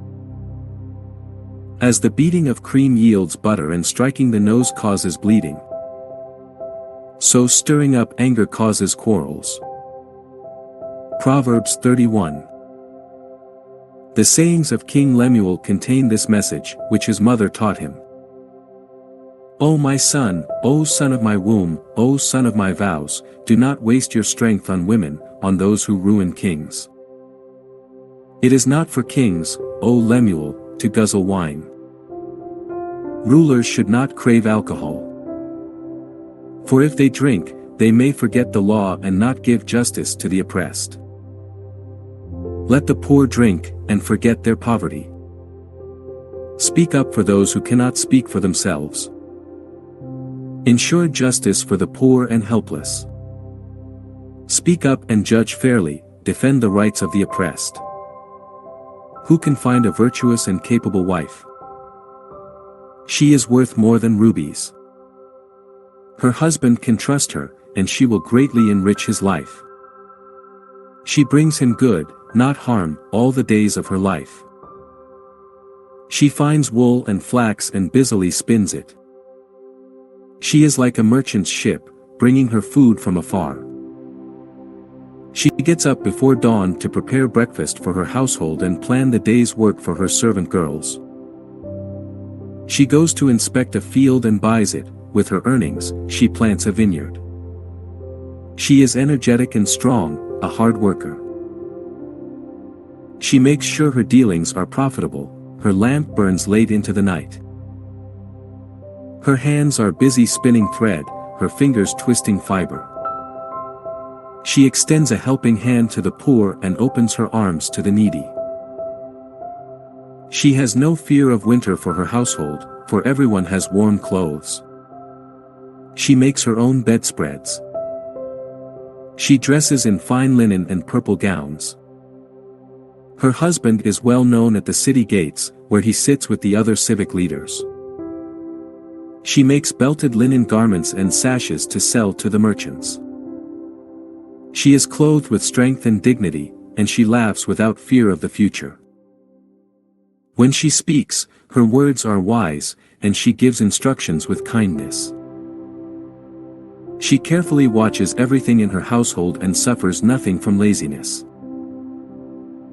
As the beating of cream yields butter and striking the nose causes bleeding, so stirring up anger causes quarrels. Proverbs 31. The sayings of King Lemuel contain this message, which his mother taught him. O my son, O son of my womb, O son of my vows, do not waste your strength on women, on those who ruin kings. It is not for kings, O Lemuel, to guzzle wine. Rulers should not crave alcohol. For if they drink, they may forget the law and not give justice to the oppressed. Let the poor drink, and forget their poverty. Speak up for those who cannot speak for themselves. Ensure justice for the poor and helpless. Speak up and judge fairly, defend the rights of the oppressed. Who can find a virtuous and capable wife? She is worth more than rubies. Her husband can trust her, and she will greatly enrich his life. She brings him good, not harm, all the days of her life. She finds wool and flax and busily spins it. She is like a merchant's ship, bringing her food from afar. She gets up before dawn to prepare breakfast for her household and plan the day's work for her servant girls. She goes to inspect a field and buys it. With her earnings, she plants a vineyard. She is energetic and strong, a hard worker. She makes sure her dealings are profitable, her lamp burns late into the night. Her hands are busy spinning thread, her fingers twisting fiber. She extends a helping hand to the poor and opens her arms to the needy. She has no fear of winter for her household, for everyone has warm clothes. She makes her own bedspreads. She dresses in fine linen and purple gowns. Her husband is well known at the city gates, where he sits with the other civic leaders. She makes belted linen garments and sashes to sell to the merchants. She is clothed with strength and dignity, and she laughs without fear of the future. When she speaks, her words are wise, and she gives instructions with kindness. She carefully watches everything in her household and suffers nothing from laziness.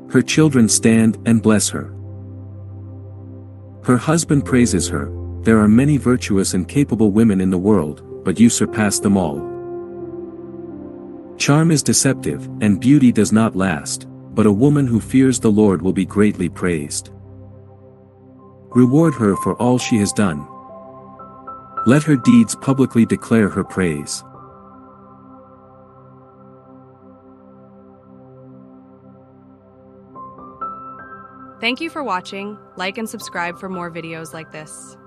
Her children stand and bless her. Her husband praises her. There are many virtuous and capable women in the world, but you surpass them all. Charm is deceptive, and beauty does not last, but a woman who fears the Lord will be greatly praised. Reward her for all she has done. Let her deeds publicly declare her praise. Thank you for watching. Like and subscribe for more videos like this.